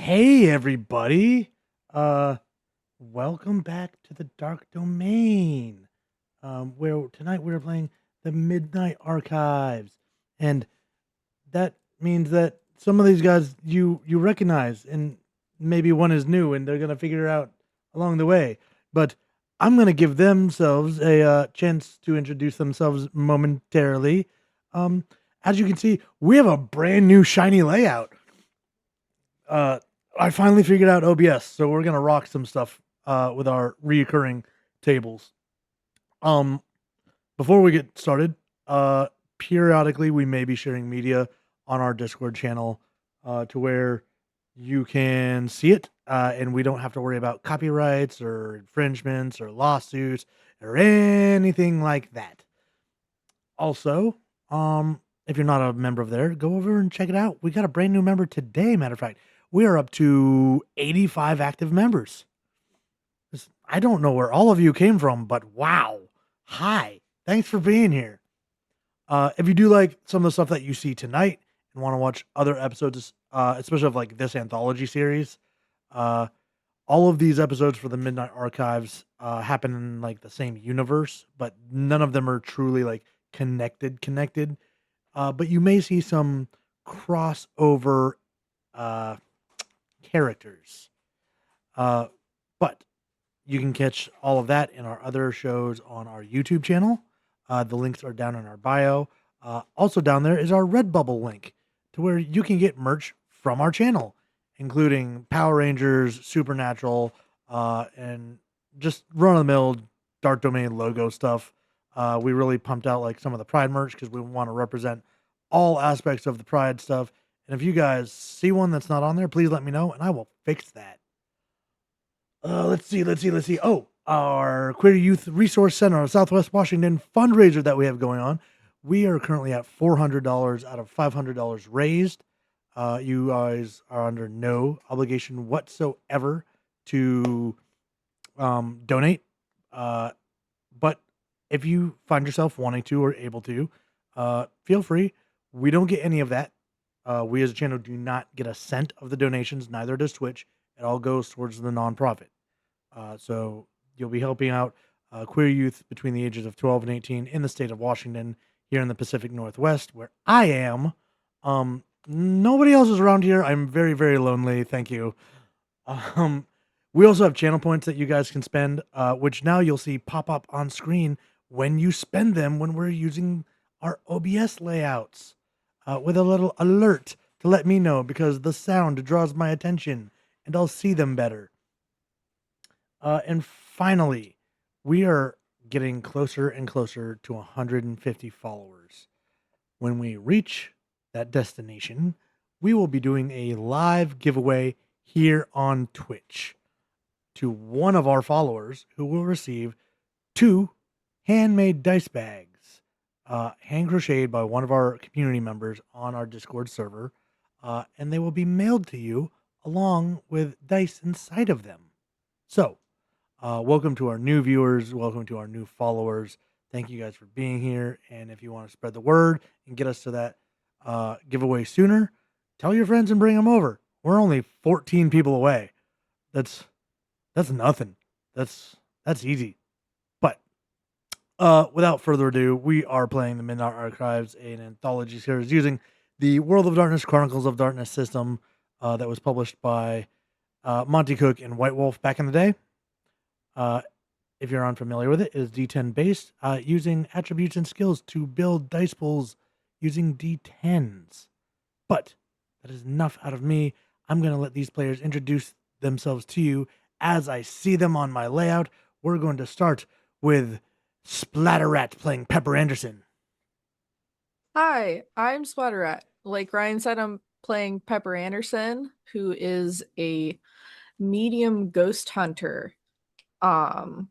Hey everybody. Uh Welcome back to the Dark Domain. Where tonight we're playing the Midnight Archives. And that means that some of these guys you recognize, and maybe one is new and they're going to figure it out along the way. But I'm going to give themselves a chance to introduce themselves momentarily. Um as you can see, we have a brand new shiny layout. uh, I finally figured out OBS, so we're gonna rock some stuff with our reoccurring tables. Um, Before we get started, uh, periodically we may be sharing media on our Discord channel to where you can see it, and we don't have to worry about copyrights or infringements or lawsuits or anything like that. Also, if you're not a member of there, go over and check it out. We got a brand new member today. Matter of fact, we are up to 85 active members. I don't know where all of you came from, but wow. Hi. Thanks for being here. If you do like some of the stuff that you see tonight and want to watch other episodes, especially of like this anthology series, uh, all of these episodes for the Midnight Archives happen in like the same universe, but none of them are truly like connected. But you may see some crossover uh, characters. Uh, but you can catch all of that in our other shows on our YouTube channel. The links are down in our bio. Also, down there is our Redbubble link to where you can get merch from our channel, including Power Rangers, Supernatural, and just run of the mill Dark Domain logo stuff. We really pumped out like some of the Pride merch because we want to represent all aspects of the Pride stuff. And if you guys see one that's not on there, please let me know and I will fix that. Let's see. Oh, our Queer Youth Resource Center of Southwest Washington fundraiser that we have going on. We are currently at $400 out of $500 raised. You guys are under no obligation whatsoever to donate. But if you find yourself wanting to or able to, feel free. We don't get any of that. We as a channel do not get a cent of the donations, neither does Twitch. It all goes towards the nonprofit. So you'll be helping out queer youth between the ages of 12 and 18 in the state of Washington, here in the Pacific Northwest, where I am. Nobody else is around here. I'm very, very lonely. Thank you. Um, we also have channel points that you guys can spend, which now you'll see pop up on screen when you spend them when we're using our OBS layouts with a little alert to let me know because the sound draws my attention and I'll see them better. And finally, we are getting closer and closer to 150 followers. When we reach that destination, we will be doing a live giveaway here on Twitch to one of our followers who will receive two handmade dice bags, hand crocheted by one of our community members on our Discord server, and they will be mailed to you along with dice inside of them. So, welcome to our new viewers. Welcome to our new followers. Thank you guys for being here. And if you want to spread the word and get us to that giveaway sooner, tell your friends and bring them over. We're only 14 people away. That's nothing. That's easy. But without further ado, we are playing the Midnight Archives, an anthology series using the World of Darkness Chronicles of Darkness system that was published by Monty Cook and White Wolf back in the day. Uh, if you're unfamiliar with it, it is D10 based, using attributes and skills to build dice pools using D10s. But that is enough out of me. I'm going to let these players introduce themselves to you as I see them on my layout. We're going to start with Splatterrat playing Pepper Anderson. Hi, I'm Splatterrat. Like Ryan said, I'm playing Pepper Anderson, who is a medium ghost hunter. Um,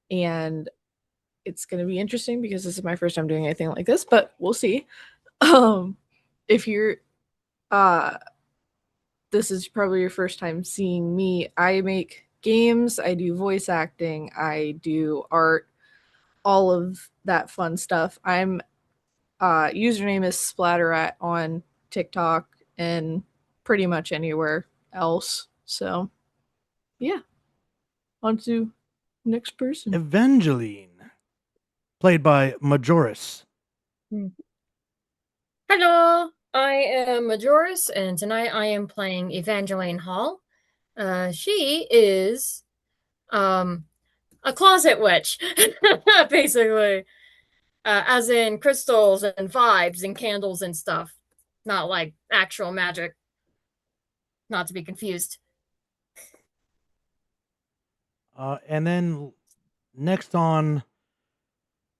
and it's gonna be interesting because this is my first time doing anything like this, but we'll see. Um, if you're uh this is probably your first time seeing me, I make games, I do voice acting, I do art, all of that fun stuff. I'm username is Splatterrat on TikTok and pretty much anywhere else. So yeah, on to next person. Evangeline, played by Majoris. Hmm. Hello, I am Majoris, and tonight I am playing Evangeline Hall. She is um a closet witch, basically, as in crystals and vibes and candles and stuff, not like actual magic, not to be confused. And then next on,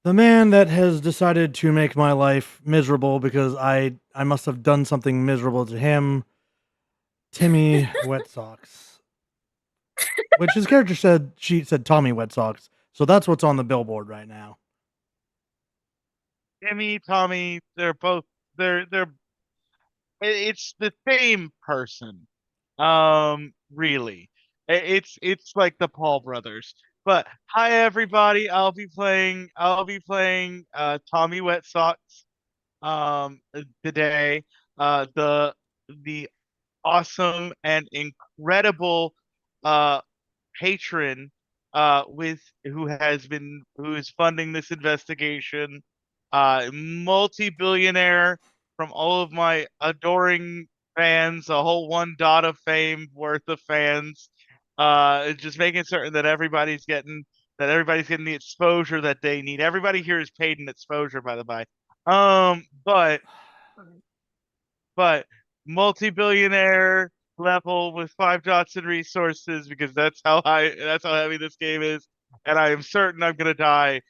the man that has decided to make my life miserable because I must have done something miserable to him, Timmy Wet Socks. Which his character said she said Tommy Wet Socks. So that's what's on the billboard right now. Timmy, Tommy, they're it's the same person. Really. It's like the Paul brothers. But hi everybody, I'll be playing Tommy Wet Socks today. The awesome and incredible uh patron with who is funding this investigation, multi-billionaire from all of my adoring fans, a whole one dot of fame worth of fans, just making certain that everybody's getting the exposure that they need. Everybody here is paid in exposure, by the by. But multi-billionaire level with 5 dots in resources, because that's how heavy this game is, and I am certain I'm gonna die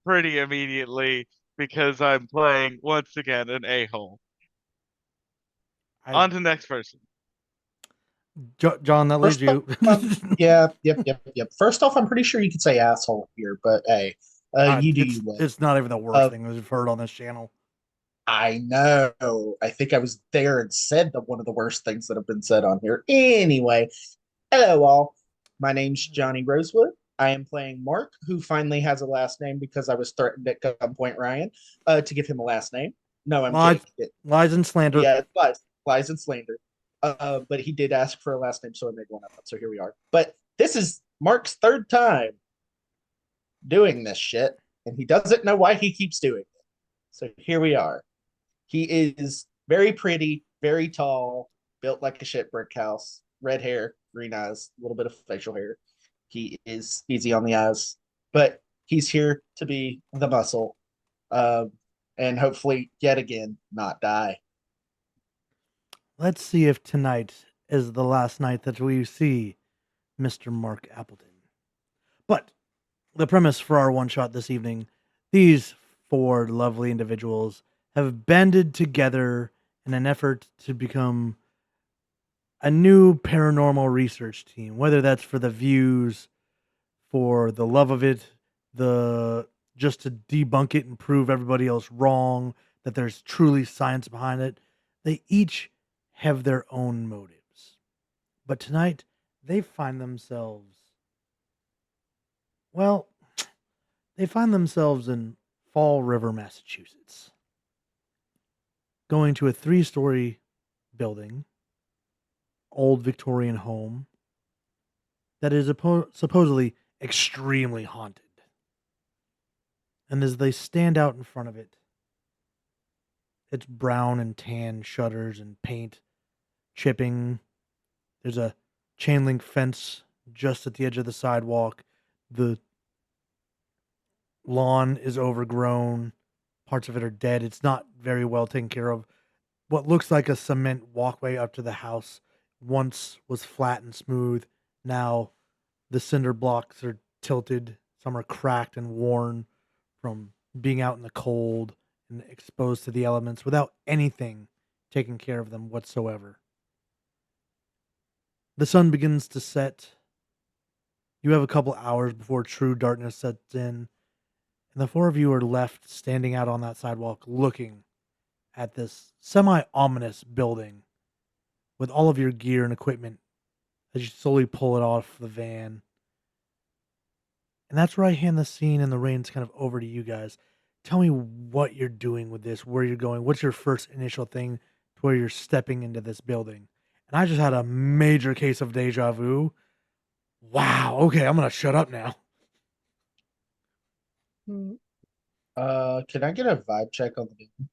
pretty immediately because I'm playing once again an a-hole. I On to the next person. John, that leaves First off, you. yep. First off, I'm pretty sure you could say asshole here, but hey, you do it's you live. it's not even the worst thing we've heard on this channel. I know. I think I was there and said one of the worst things that have been said on here. Anyway, hello all. My name's Johnny Rosewood. I am playing Mark, who finally has a last name because I was threatened at gunpoint, Ryan, to give him a last name. No, I'm Lies, kidding. lies and slander. Yeah, lies and slander. But he did ask for a last name, so I made one up. So here we are. But this is Mark's third time doing this shit, and he doesn't know why he keeps doing it. So here we are. He is very pretty, very tall, built like a shit brick house, red hair, green eyes, a little bit of facial hair. He is easy on the eyes, but he's here to be the muscle, um, and hopefully, yet again, not die. Let's see if tonight is the last night that we see Mr. Mark Appleton. But the premise for our one shot this evening, these four lovely individuals have banded together in an effort to become a new paranormal research team, whether that's for the views, for the love of it, the just to debunk it and prove everybody else wrong, that there's truly science behind it. They each have their own motives. But tonight, they find themselves, well, they find themselves in Fall River, Massachusetts, going to a 3-story building, old Victorian home, that is supposedly extremely haunted. And as they stand out in front of it, it's brown and tan shutters and paint chipping. There's a chain link fence just at the edge of the sidewalk. The lawn is overgrown. Parts of it are dead. It's not very well taken care of. What looks like a cement walkway up to the house once was flat and smooth. Now the cinder blocks are tilted. Some are cracked and worn from being out in the cold and exposed to the elements without anything taking care of them whatsoever. The sun begins to set. You have a couple hours before true darkness sets in, and the four of you are left standing out on that sidewalk looking at this semi-ominous building with all of your gear and equipment as you slowly pull it off the van. And that's where I hand the scene and the reins kind of over to you guys. Tell me what you're doing with this, where you're going. What's your first initial thing to where you're stepping into this building? and I just had a major case of deja vu. Wow. Okay, I'm gonna shut up now. Hmm. Can I get a vibe check on the game?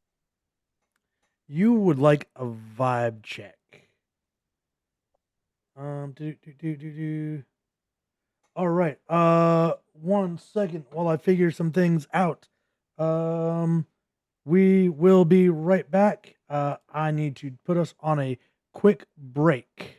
You would like a vibe check. Do. All right. 1 second while I figure some things out. We will be right back. I need to put us on a quick break.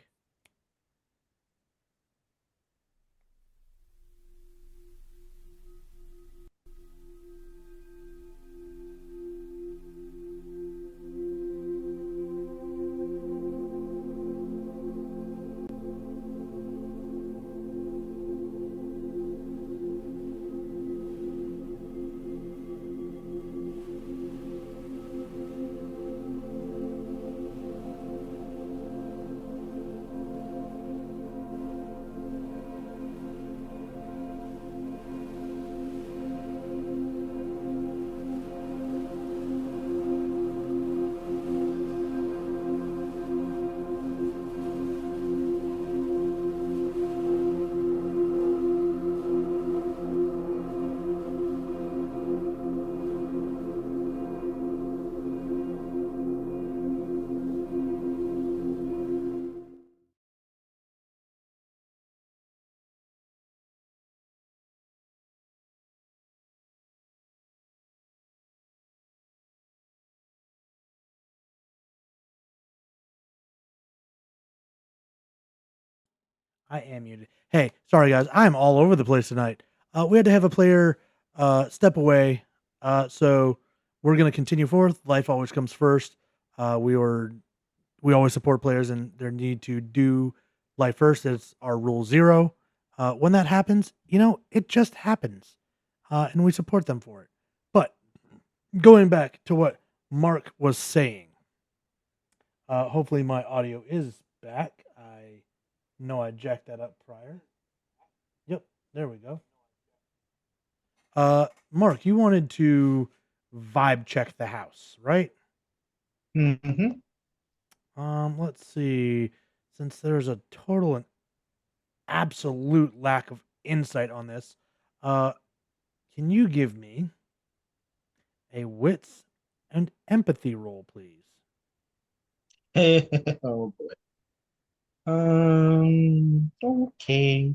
I am muted. Hey, sorry guys, I'm all over the place tonight. We had to have a player step away, so we're gonna continue forth. Life always comes first. We always support players and their need to do life first. It's our rule 0. When that happens, it just happens, and we support them for it. But going back to what Mark was saying, hopefully my audio is back. I know I jacked that up prior. Yep, there we go. Mark, you wanted to vibe check the house, right? Mm-hmm. Let's see. Since there's a total and absolute lack of insight on this, uh, can you give me a wits and empathy roll, please? Oh boy. Okay.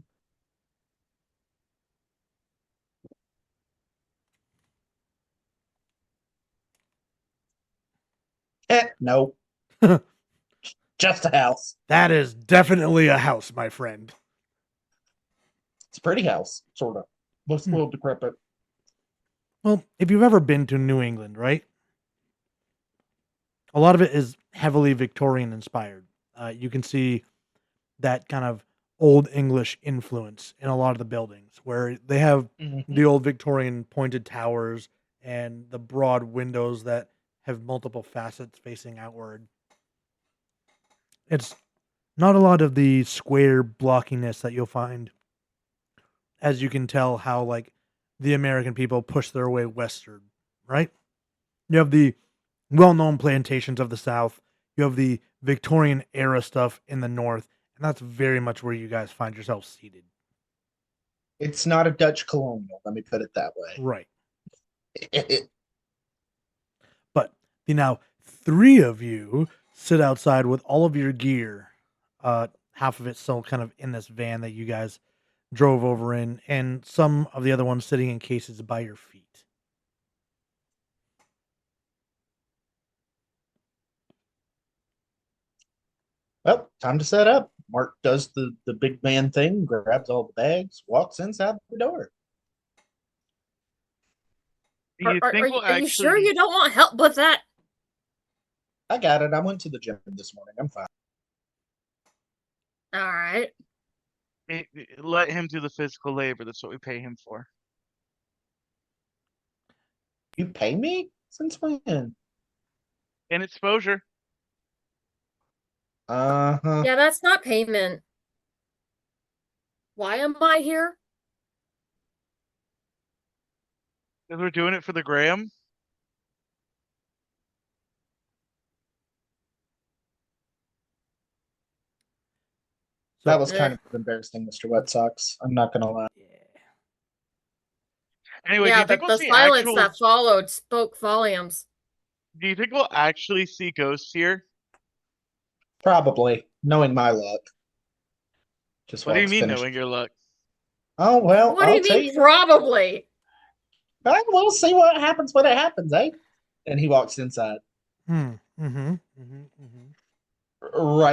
No, just a house. That is definitely a house, my friend. It's a pretty house, sort of. Looks a little decrepit. Well, if you've ever been to New England, right? A lot of it is heavily Victorian inspired. You can see that kind of old English influence in a lot of the buildings where they have Mhm. the old Victorian pointed towers and the broad windows that have multiple facets facing outward. It's not a lot of the square blockiness that you'll find, as you can tell how like the American people push their way westward, right? You have the well-known plantations of the South. You have the Victorian era stuff in the North, and that's very much where you guys find yourselves seated. It's not a Dutch colonial, let me put it that way. Right. But the now 3 of you sit outside with all of your gear. Half of it still kind of in this van that you guys drove over in, and some of the other ones sitting in cases by your feet. Well, time to set up. Mark does the big man thing, grabs all the bags, walks inside the door. Do you think we'll Are you sure actually you don't want help with that? I got it. I went to the gym this morning. I'm fine. All right. let him do the physical labor? That's what we pay him for. You pay me? Since when? And exposure. Uh-huh. Yeah, that's not payment. Why am I here? Because we're doing it for the gram. So That was Yeah. kind of embarrassing, Mr. Wet Socks. I'm not gonna lie. Anyway, do Yeah, you think the we'll see silence actual? that followed spoke volumes. Do you think we'll actually see ghosts here? Probably, knowing my luck. Just What do you walks mean, finished. knowing your luck? Oh well, What do I'll you tell mean, you. probably? We'll see what happens when it happens, eh? And he walks inside. Right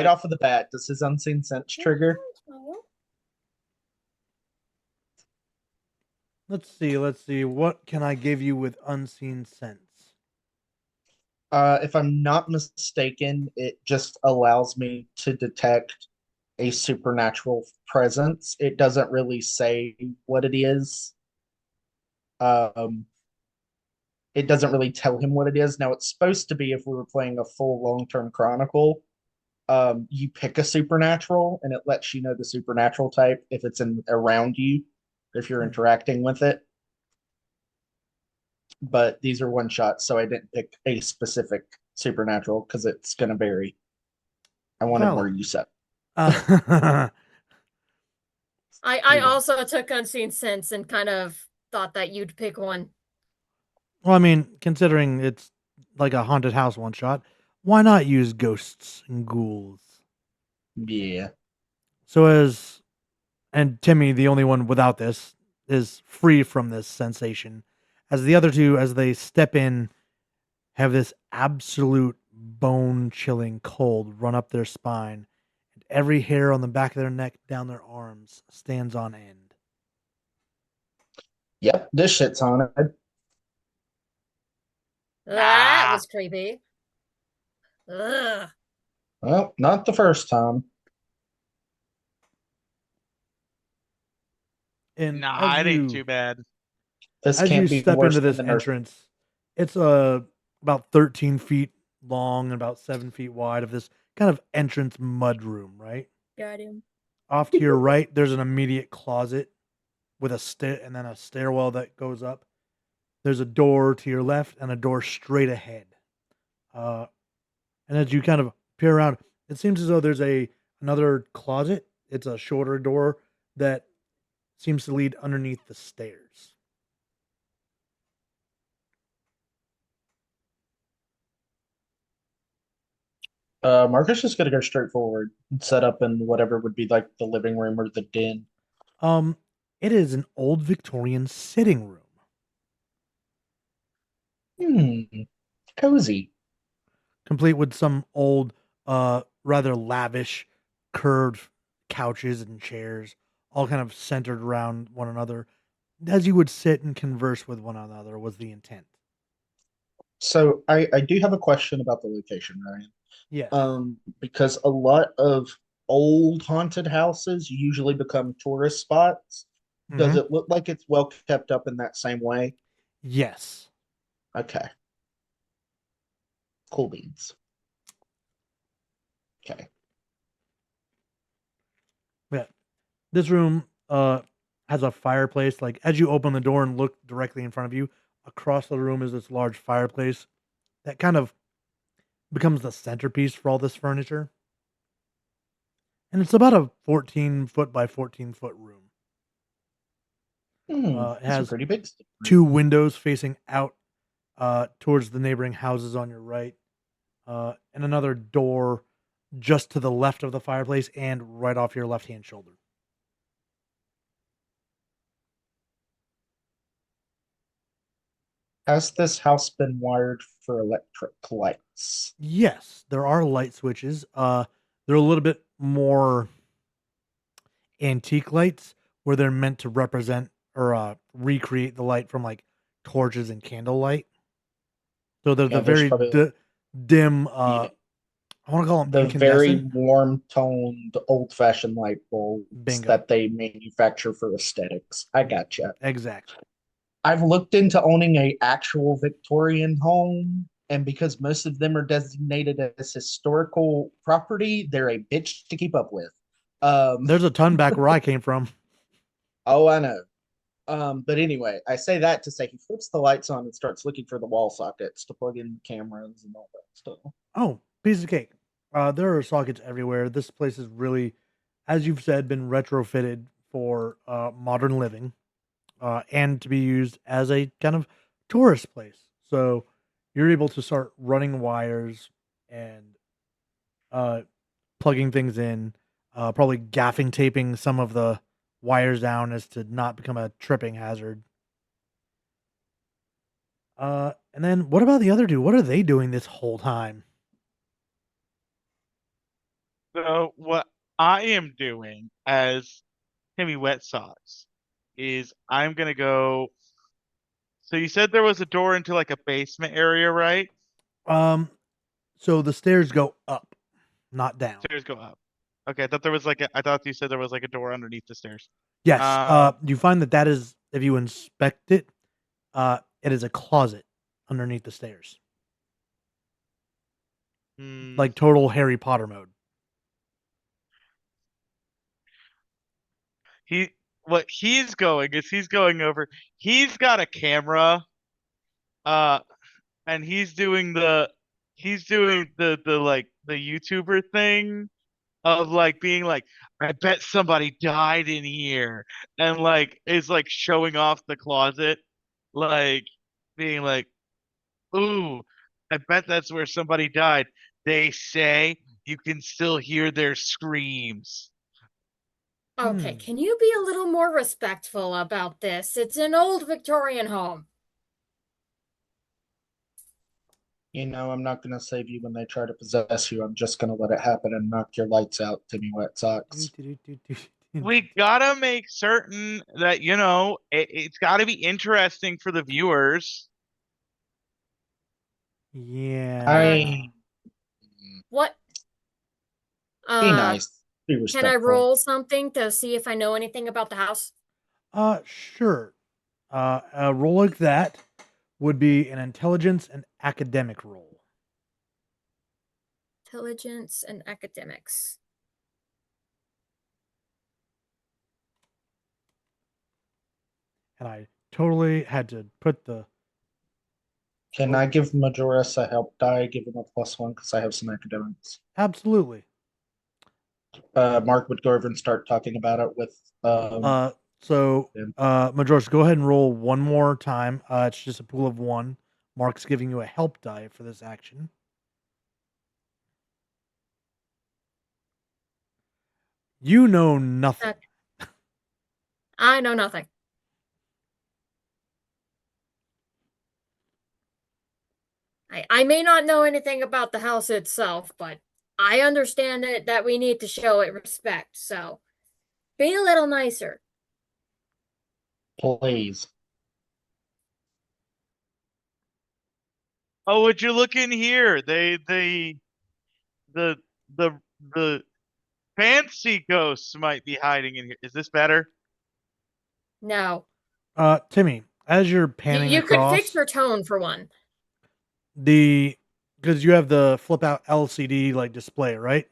off of the bat, does his unseen sense trigger? Let's see. Let's see. What can I give you with unseen sense? If I'm not mistaken, it just allows me to detect a supernatural presence. It doesn't really say what it is. Um, it doesn't really tell him what it is. Now, it's supposed to be if we were playing a full long-term chronicle, you pick a supernatural and it lets you know the supernatural type if it's in around you, if you're interacting with it. But these are one shots, so I didn't pick a specific supernatural because it's going to vary. I wanted more Valid. USEP. Uh, I also took unseen sense and kind of thought that you'd pick one. well, I mean, considering it's like a haunted house one shot, why not use ghosts and ghouls? Yeah. So and Timmy, the only one without this, is free from this sensation. As the other two, as they step in, have this absolute bone chilling cold run up their spine, and every hair on the back of their neck down their arms stands on end. Yep, this shit's haunted. That was creepy. Ugh. Well, not the first time. And Nah, it ain't too bad. This as you can't be step worse into than this the nurse. entrance, it's about 13 feet long and about 7 feet wide of this kind of entrance mud room, right? Got him. Off to your right, there's an immediate closet with and then a stairwell that goes up. There's a door to your left and a door straight ahead. And as you kind of peer around, it seems as though there's another closet. It's a shorter door that seems to lead underneath the stairs. Marcus is going to go straight forward and set up in whatever would be like the living room or the den. It is an old Victorian sitting room. Cozy. Complete with some old, rather lavish, curved couches and chairs, all kind of centered around one another. As you would sit and converse with one another was the intent. So I do have a question about the location, Ryan. Yes. Because a lot of old haunted houses usually become tourist spots. Does it look like it's well kept up in that same way? Yes. Okay. Cool beans. Okay. Yeah. This room has a fireplace. Like as you open the door and look directly in front of you, across the room is this large fireplace that kind of becomes the centerpiece for all this furniture. And it's about a 14-foot by 14-foot room. It has pretty big stuff. 2 windows facing out towards the neighboring houses on your right, and another door just to the left of the fireplace and right off your left-hand shoulder. Has this house been wired for electric lights? Yes, there are light switches. They're a little bit more antique lights where they're meant to represent or recreate the light from like torches and candlelight. So they're Yeah, the there's very probably dim. yeah, I want to call them the very incandescent. warm toned, old fashioned light bulbs Bingo. that they manufacture for aesthetics. I gotcha. Exactly. I've looked into owning a actual Victorian home, and because most of them are designated as historical property, they're a bitch to keep up with. There's a ton back where I came from. Oh, I know. But anyway, I say that to say he flips the lights on and starts looking for the wall sockets to plug in cameras and all that stuff. Oh, piece of cake. There are sockets everywhere. This place is really as you've said, been retrofitted for modern living and to be used as a kind of tourist place. So you're able to start running wires and uh, plugging things in, probably gaffing taping some of the wires down as to not become a tripping hazard. And then what about the other two? What are they doing this whole time? So what I am doing as Timmy Wet Socks is I'm gonna go. So you said there was a door into like a basement area, right? Um, so the stairs go up, not down. Stairs go up. Okay, I thought there was like I thought you said there was like a door underneath the stairs. Yes. Um, You find that is, if you inspect it, it is a closet underneath the stairs, hmm, like total Harry Potter mode. he what he's going is he's going over. He's got a camera, uh, and he's doing the like the YouTuber thing of like being like, I bet somebody died in here, and like is like showing off the closet, like being like, ooh, I bet that's where somebody died. They say you can still hear their screams. Okay, Hmm. can you be a little more respectful about this? It's an old Victorian home. You know, I'm not gonna save you when they try to possess you. I'm just gonna let it happen and knock your lights out, Timmy Wet Socks. We gotta make certain that, it's gotta be interesting for the viewers. Yeah. I What? Be Uh, nice. Be can I respectful. roll something to see if I know anything about the house? Sure. A roll like that would be an intelligence and academic roll. Intelligence and academics. And I totally had to put the. Can I give Majoris a help die? Give him a +1 because I have some academics. Absolutely. Mark would go over and start talking about it with. So, him. Majoris, go ahead and roll one more time. It's just a pool of one. Mark's giving you a help die for this action. You know nothing. I know nothing. I may not know anything about the house itself, but I understand that we need to show it respect. So be a little nicer. Please. Oh, would you look in here? The the the fancy ghosts might be hiding in here. Is this better? No. Timmy, as you're panning You could across fix your tone for one. because you have the flip out LCD like display, right?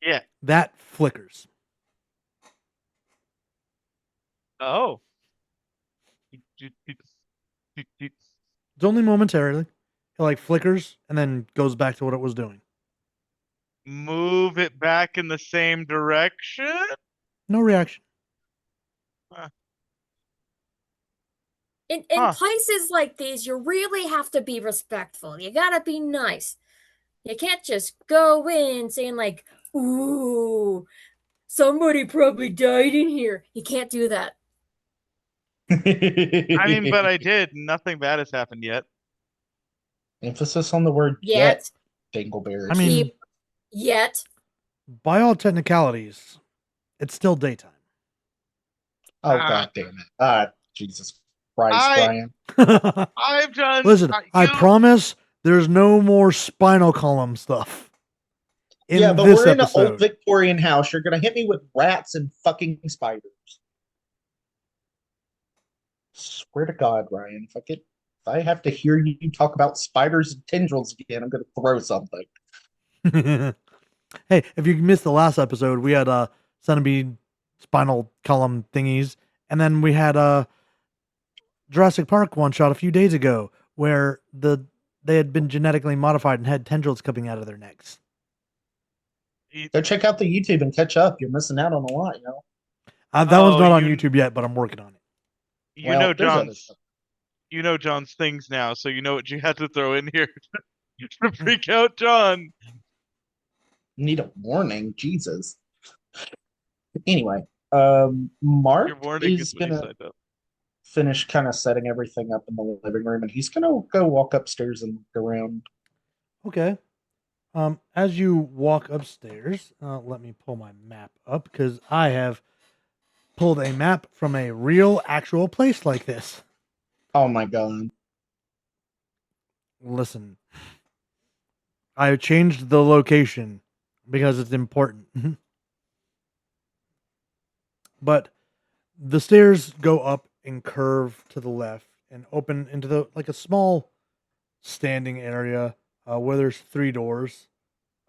Yeah. That flickers. Oh. It's only momentarily. It like flickers and then goes back to what it was doing. Move it back in the same direction? No reaction. In Huh. places like these, you really have to be respectful. You gotta be nice. You can't just go in saying like, "Ooh, somebody probably died in here." You can't do that. I mean, but I did. Nothing bad has happened yet. Emphasis on the word Yet. Dingleberries. I mean, Yet. by all technicalities, it's still daytime. Oh, Ah. God damn it. Jesus Christ, I- Brian. I've done. Listen, I promise there's no more spinal column stuff in Yeah, but this we're in an episode. old Victorian house. You're gonna hit me with rats and fucking spiders. Swear to God, Ryan, if I have to hear you talk about spiders and tendrils again, I'm gonna throw something. Hey, if you missed the last episode, we had centipede spinal column thingies, and then we had Jurassic Park one shot a few days ago where they had been genetically modified and had tendrils coming out of their necks. You, Go check out the YouTube and catch up. You're missing out on a lot, you know. That one's oh, not on you YouTube yet, but I'm working on it. you know Well, there's other John's stuff. you know John's things now, so you know what you had to throw in here to freak out John. Need a warning, Jesus. Anyway, Your Mark warning is is what he gonna signed up. finish kind of setting everything up in the living room, and he's gonna go walk upstairs and look around. Okay. As you walk upstairs, let me pull my map up because I have pulled a map from a real, actual place like this. Oh my god. Listen, I changed the location because it's important. But the stairs go up and curve to the left and open into the like a small standing area where there's 3 doors.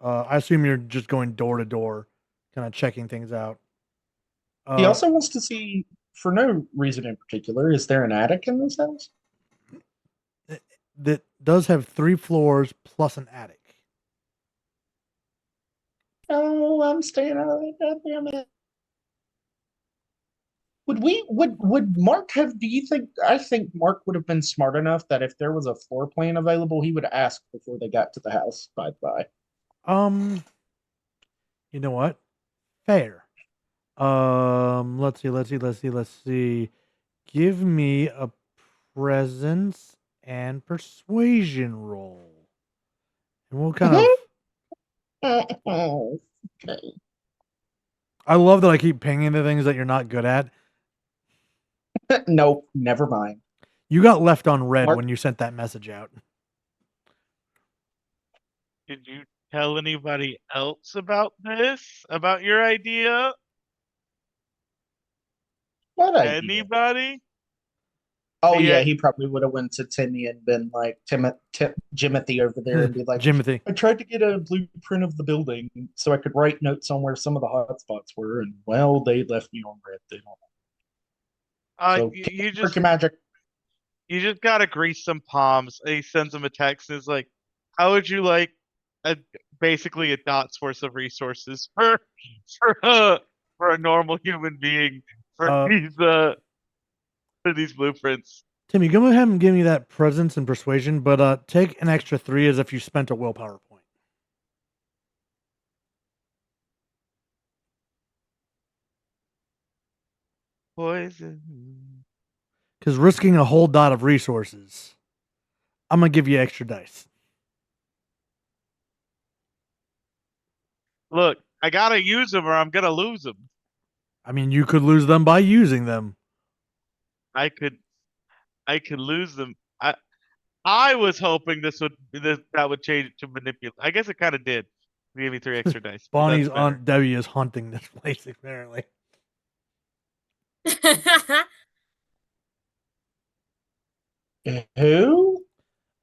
I assume you're just going door to door, kind of checking things out. He also wants to see, for no reason in particular, is there an attic in this house? That does have 3 floors plus an attic. Oh, I'm staying out of that goddamn it. Would Mark have, do you think, I think Mark would have been smart enough that if there was a floor plan available, he would ask before they got to the house, by the by. You know what? Fair. Let's see. Give me a presence and persuasion roll. And we'll kind of Okay. I love that I keep pinging the things that you're not good at. Nope, never mind. You got left on red Mark- when you sent that message out. Did you tell anybody else about this? About your idea? What idea? Anybody? Oh Yeah. yeah, he probably would have went to Timmy and been like Jimothy over there and be like, Jimothy. I tried to get a blueprint of the building so I could write notes on where some of the hot spots were, and well, they left me on red. They don't. So You work just your magic. you just gotta grease some palms. And he sends him a text and is like, "How would you like a basically a dot source of resources for for a normal human being Uh, for these blueprints?" Timmy, go ahead and give me that presence and persuasion, but take an extra 3 as if you spent a willpower point. Poison. Because risking a whole dot of resources, I'm gonna give you extra dice. Look, I gotta use them or I'm gonna lose them. I mean, you could lose them by using them. I could lose them. I was hoping that would change it to manipulate. I guess it kind of did. Give me 3 extra dice. but Bonnie's that's better. Aunt Debbie is haunting this place, apparently. Who?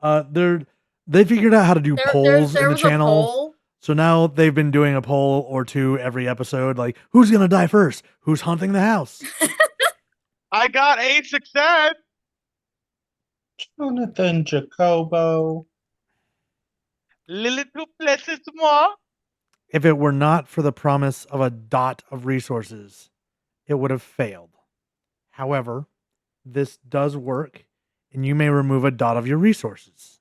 They figured out how to do polls there in the was a channel. poll. So now they've been doing a poll or two every episode, like who's gonna die first? Who's haunting the house? I got a success. Jonathan Jacobo. Lily to places more. If it were not for the promise of a dot of resources, it would have failed. However, this does work, and you may remove a dot of your resources.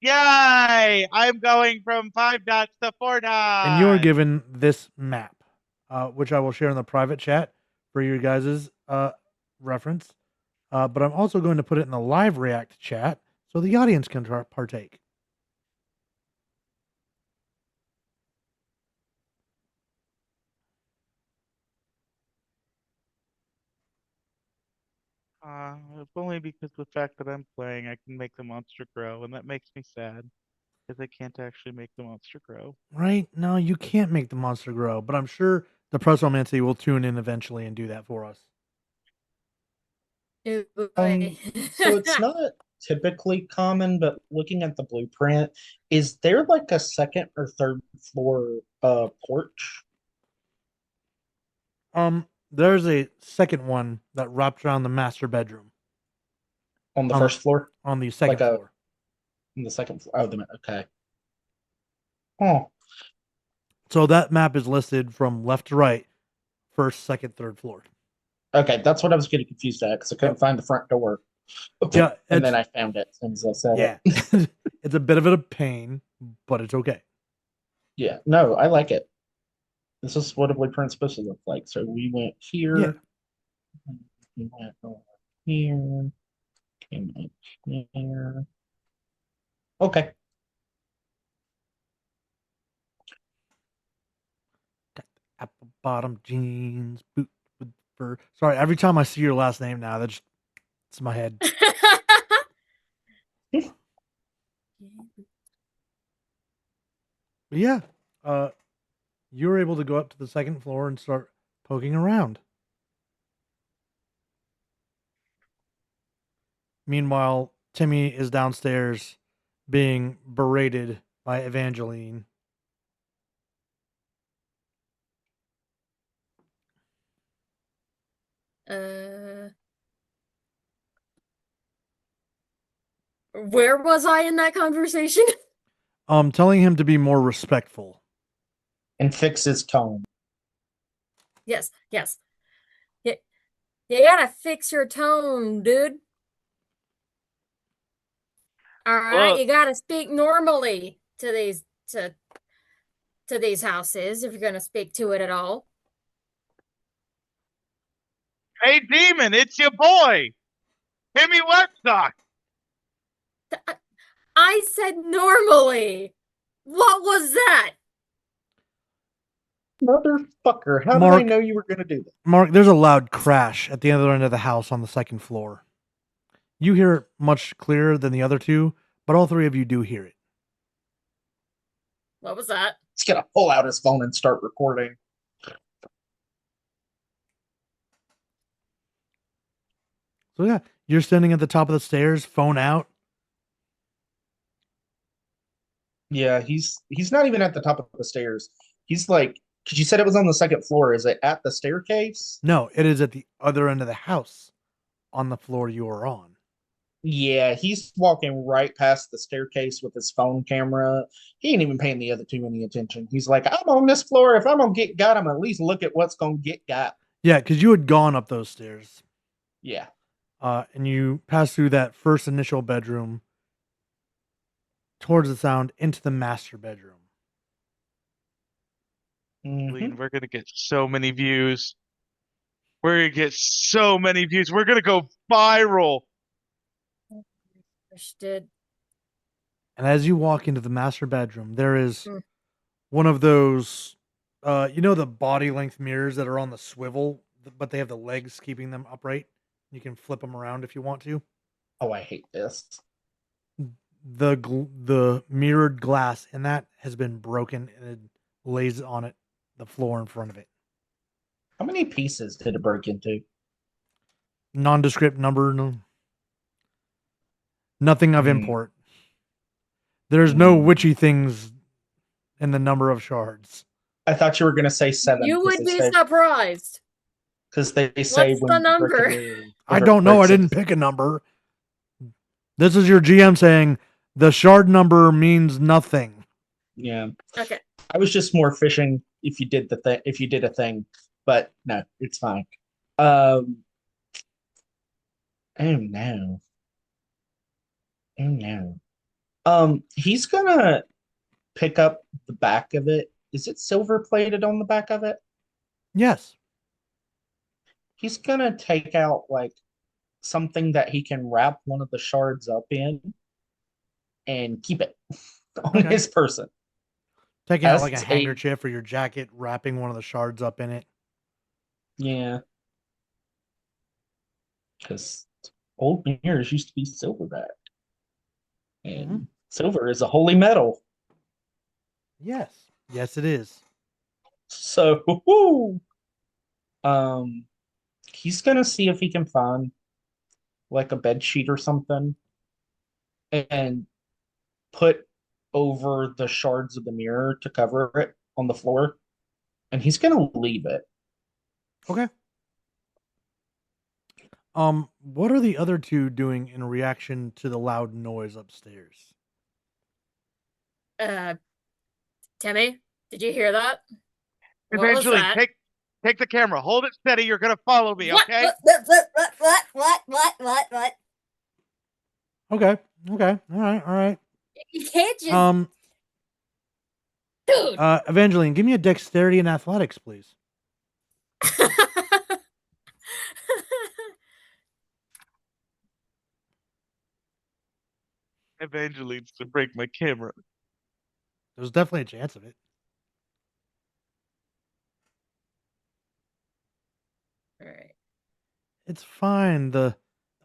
Yay! I'm going from 5 dots to 4 dots. And you're given this map, which I will share in the private chat for your guys' reference. But I'm also going to put it in the live React chat so the audience can partake. If only because the fact that I'm playing, I can make the monster grow, and that makes me sad because I can't actually make the monster grow. Right? No, you can't make the monster grow, but I'm sure the Pressomancy will tune in eventually and do that for us. Oh, boy. So it's not typically common, but looking at the blueprint, is there like a second or third floor porch? There's a second one that wraps around the master bedroom On the On- first floor? on the second Like floor. On the second floor. Oh, okay. Oh, So that map is listed from left to right, first, second, third floor. Okay, that's what I was getting confused at because I couldn't Yep. find the front door. Yeah, And then it's I found it as soon as I said yeah, it. it's a bit of a pain, but it's okay. Yeah, no, I like it. This is what a blueprint's supposed to look like. So we went here. Yeah. We went over here. Came up here. Okay. Got the apple bottom jeans, boot with fur. Sorry, every time I see your last name now, it's in my head. But yeah, you were able to go up to the second floor and start poking around. Meanwhile, Timmy is downstairs being berated by Evangeline. Where was I in that conversation? Telling him to be more respectful. And fix his tone. Yes. You gotta fix your tone, dude. All right, Well- you gotta speak normally to these houses if you're gonna speak to it at all. Hey, Demon, it's your boy, Timmy Wetsock. I said normally. What was that? Motherfucker, how did I Mark- know you were going to do that? Mark, there's a loud crash at the other end of the house on the second floor. You hear it much clearer than the other two, but all three of you do hear it. What was that? He's going to pull out his phone and start recording. So yeah, you're standing at the top of the stairs, phone out. Yeah, he's not even at the top of the stairs. He's like, because you said it was on the second floor. Is it at the staircase? No, it is at the other end of the house on the floor you are on. Yeah, he's walking right past the staircase with his phone camera. He ain't even paying the other two any attention. He's like, I'm on this floor. If I'm gonna get got, I'm at least look at what's gonna get got. Yeah, because you had gone up those stairs. Yeah. And you passed through that first initial bedroom towards the sound into the master bedroom. Mhm. We're gonna get so many views. We're gonna get so many views. We're gonna go viral. Understood. And as you walk into the master bedroom, there is Mm. one of those, the body length mirrors that are on the swivel, but they have the legs keeping them upright. You can flip them around if you want to. Oh, I hate this. The mirrored glass in that has been broken and it lays on it the floor in front of it. How many pieces did it break into? Nondescript number, no, nothing of Hmm. import. There's no Hmm. witchy things in the number of shards. I thought you were gonna say 7. You would be surprised. Because they say What's when the you break a number? mirror, I if it don't know. I breaks didn't into- pick a number. This is your GM saying the shard number means nothing. Yeah. Okay. I was just more fishing if you did if you did a thing, but no, it's fine. Oh no. Oh no. He's gonna pick up the back of it. Is it silver plated on the back of it? Yes. He's gonna take out like something that he can wrap one of the shards up in and keep it on Okay. his person. Taking out As like a a- handkerchief or your jacket, wrapping one of the shards up in it. Yeah. Because old mirrors used to be silverback. And silver is a holy metal. Yes. Yes, it is. So woo, he's gonna see if he can find like a bed sheet or something and put over the shards of the mirror to cover it on the floor. And he's gonna leave it. Okay. What are the other two doing in reaction to the loud noise upstairs? Timmy, Did you hear that? What was Eventually, that? take the camera. Hold it steady. You're gonna follow me, What? okay? What? Okay. Okay. All right. All right. You can't just, dude. Evangeline, give me a dexterity and athletics, please. Evangeline's gonna break my camera. There's definitely a chance of it. All right. It's fine. The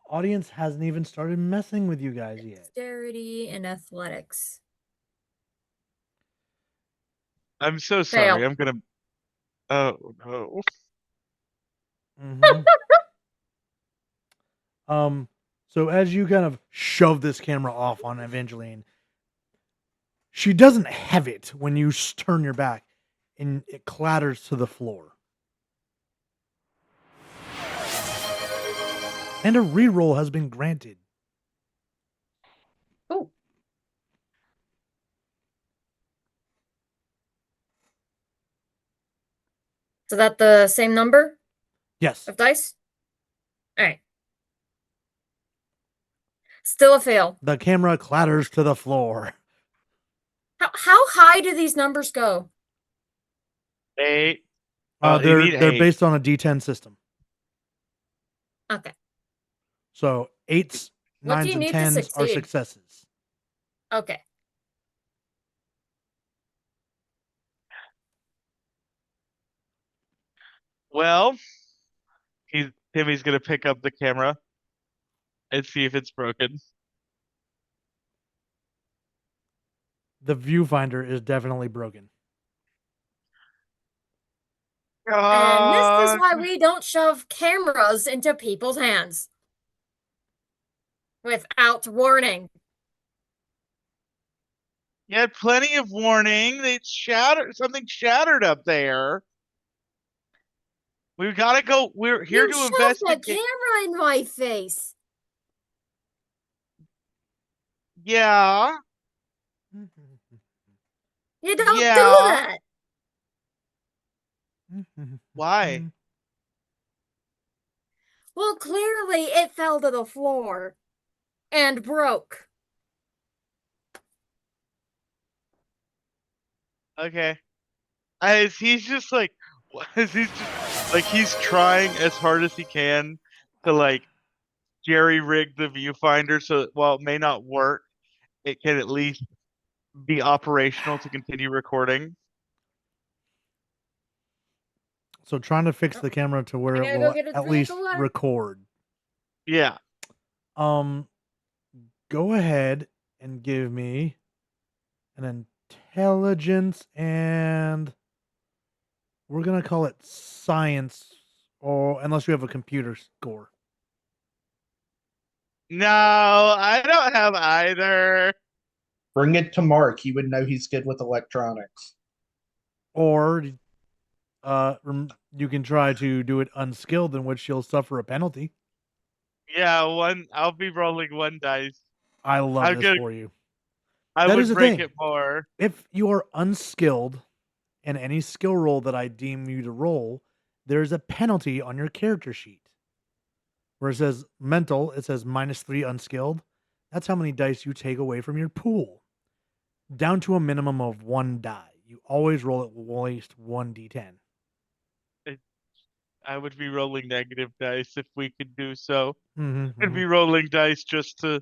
audience hasn't even started messing with you guys yet. Dexterity and athletics. I'm so sorry. Fail. I'm gonna. Oh no. Mhm. So as you kind of shove this camera off on Evangeline, she doesn't have it when you turn your back, and it clatters to the floor. And a reroll has been granted. Oh. So that the same number Yes. of dice? All right. Still a fail. The camera clatters to the floor. How high do these numbers go? 8. You They're need they're 8. based on a D10 system. Okay. So 8s, What do 9s, you and need to 10s are succeed? successes. Okay. Well, Timmy's gonna pick up the camera and see if it's broken. The viewfinder is definitely broken. And this is God. why we don't shove cameras into people's hands without warning. You had plenty of warning. Something shattered up there. We gotta go. We're here You to shoved a investigate. camera in my face. Yeah. You don't do Yeah. that. Why? Well, clearly it fell to the floor and broke. Okay. He's just like, he's just like he's trying as hard as he can to like jerry rig the viewfinder so that while it may not work, it can at least be operational to continue recording. So trying to fix the camera to where I it gotta will go get a at drink least of water. record. Yeah. Go ahead and give me an intelligence, and we're gonna call it science, or unless you have a computer score. No, I don't have either. Bring it to Mark. He would know he's good with electronics. Or you can try to do it unskilled, in which you'll suffer a penalty. Yeah, I'll be rolling 1 dice. I love this for you. I That would is the break thing. it more. If you are unskilled in any skill roll that I deem you to roll, there's a penalty on your character sheet. Where it says mental, it says -3 unskilled. That's how many dice you take away from your pool. Down to a minimum of 1 die. You always roll at least 1d10. I would be rolling negative dice if we could do so. Mm-hmm, I'd be rolling dice just to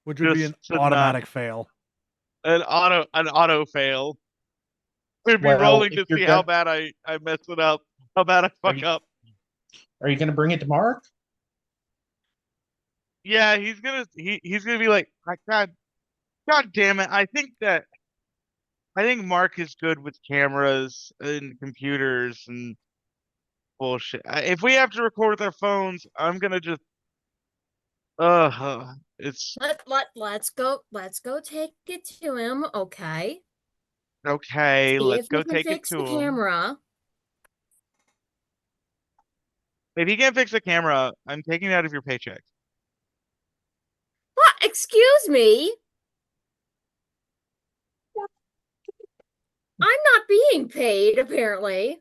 which would be an to not automatic fail. an auto fail. We'd be Well, rolling if to you're see gonna, how bad I mess it up, how bad I fuck up. are you going to bring it to Mark? Yeah, he's gonna be like, God damn it! I think Mark is good with cameras and computers and bullshit. If we have to record with our phones, I'm gonna just it's Let's go take it to him, okay? okay. See Let's if we go can take it fix to the him. camera. If he can't fix the camera, I'm taking it out of your paycheck. What? Excuse me? I'm not being paid, apparently.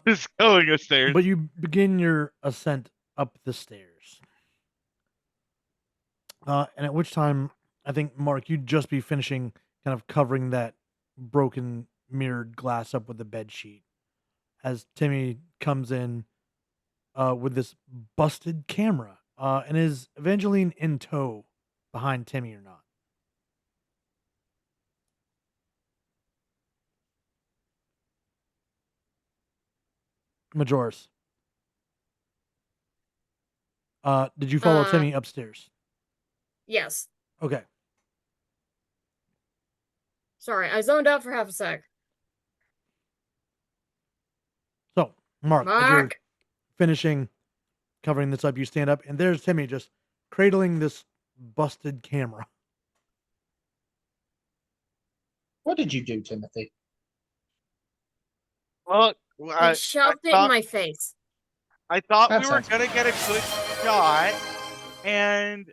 Just going upstairs. But you begin your ascent up the stairs. And at which time, I think, Mark, you'd just be finishing kind of covering that broken mirrored glass up with the bed sheet as Timmy comes in with this busted camera. And is Evangeline in tow behind Timmy or not? Majoris. Did you follow Timmy upstairs? Yes. Okay. Sorry, I zoned out for half a sec. So, Mark, as you're Mark! finishing covering this up, you stand up, and there's Timmy just cradling this busted camera. What did you do, Timothy? Well, He shoved it in my face. I thought That we were sounds gonna get a good shot, and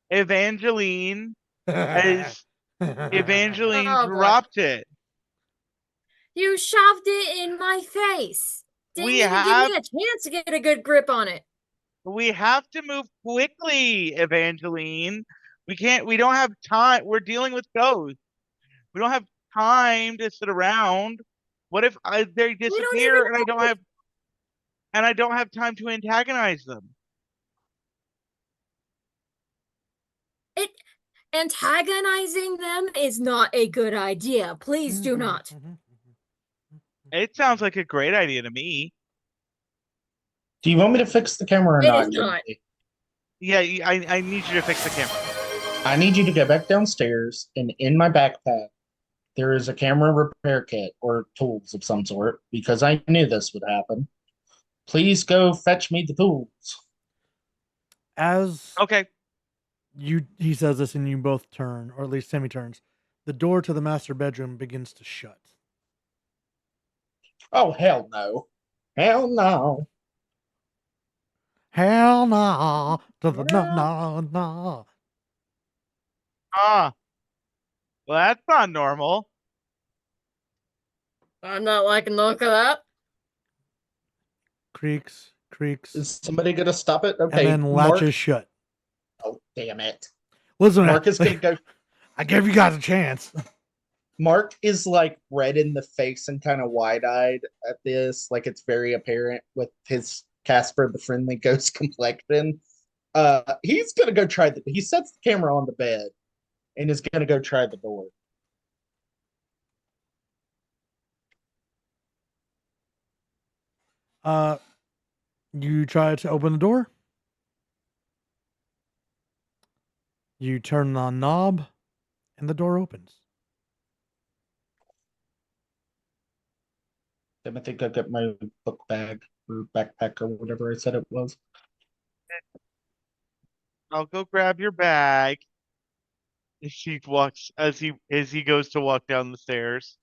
Evangeline Oh, boy. dropped it. You shoved it in my face. Didn't We even give me a chance to get a good grip on it. We have to move quickly, Evangeline. We don't have time. We're dealing with ghosts. We don't have time to sit around. What if they disappear and I don't have time to antagonize them? Antagonizing them is not a good idea. Please do not. It sounds like a great idea to me. Do you want me to fix the camera or It not, is not. Timothy? Yeah, I need you to fix the camera. I need you to go back downstairs, and in my backpack, there is a camera repair kit or tools of some sort, because I knew this would happen. Please go fetch me the tools. As Okay. he says this, and you both turn, or at least Timmy turns. The door to the master bedroom begins to shut. Oh, hell no. Hell no. Hell no to the no. Ah. Well, that's not normal. I'm not liking the look of that. Creaks. Is somebody going to stop it? Okay, And then Mark. latches shut. Oh, damn it. Listen, Mark is going to go. I gave you guys a chance. Mark is like red in the face and kind of wide-eyed at this. Like it's very apparent with his Casper the Friendly Ghost complexion. He's gonna go try he sets the camera on the bed and is gonna go try the door. You try to open the door. You turn the knob, and the door opens. Timothy, go get my book bag or backpack or whatever I said it was. I'll go grab your bag. She walks as he goes to walk down the stairs.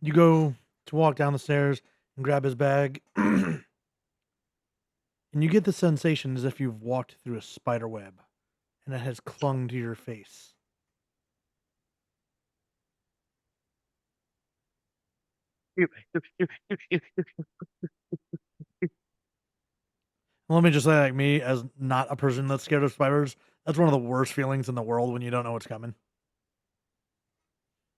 You go to walk down the stairs and grab his bag, and you get the sensation as if you've walked through a spider web, and it has clung to your face. Let me just say, like me, as not a person that's scared of spiders, that's one of the worst feelings in the world when you don't know what's coming.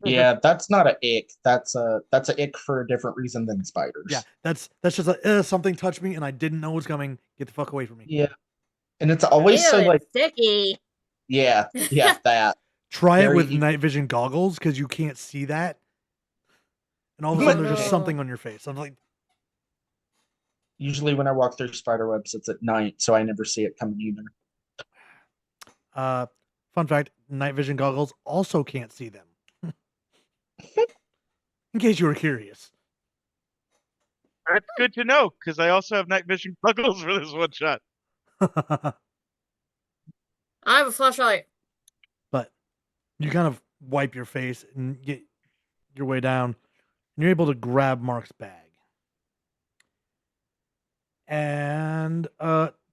Yeah, that's not a ick. That's a ick for a different reason than spiders. Yeah, that's just like something touched me and I didn't know was coming. Get the fuck away from me. Yeah. And it's always Ew, so it's like sticky. yeah, that. Try it Very with easy. night vision goggles because you can't see that. And all of a sudden, there's just no. something on your face. I'm like, Usually when I walk through spider webs, it's at night, so I never see it coming either. fun fact: night vision goggles also can't see them. In case you were curious. That's good to know because I also have night vision goggles for this one shot. I have a flashlight. But you kind of wipe your face and get your way down, and you're able to grab Mark's bag. And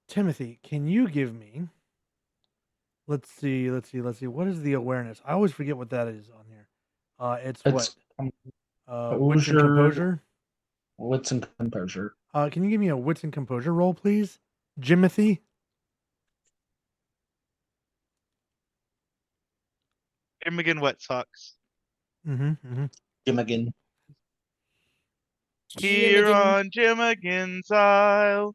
Timothy, can you give me? Let's see. What is the awareness? I always forget what that is on here. It's what? It's Wits and composure. composure. Wits and composure. Can you give me a wits and composure roll, please, Jimothy? Imogen Wet Socks. Mm-hmm. Jim again. Here Jimmigan. on Jim Again's Isle.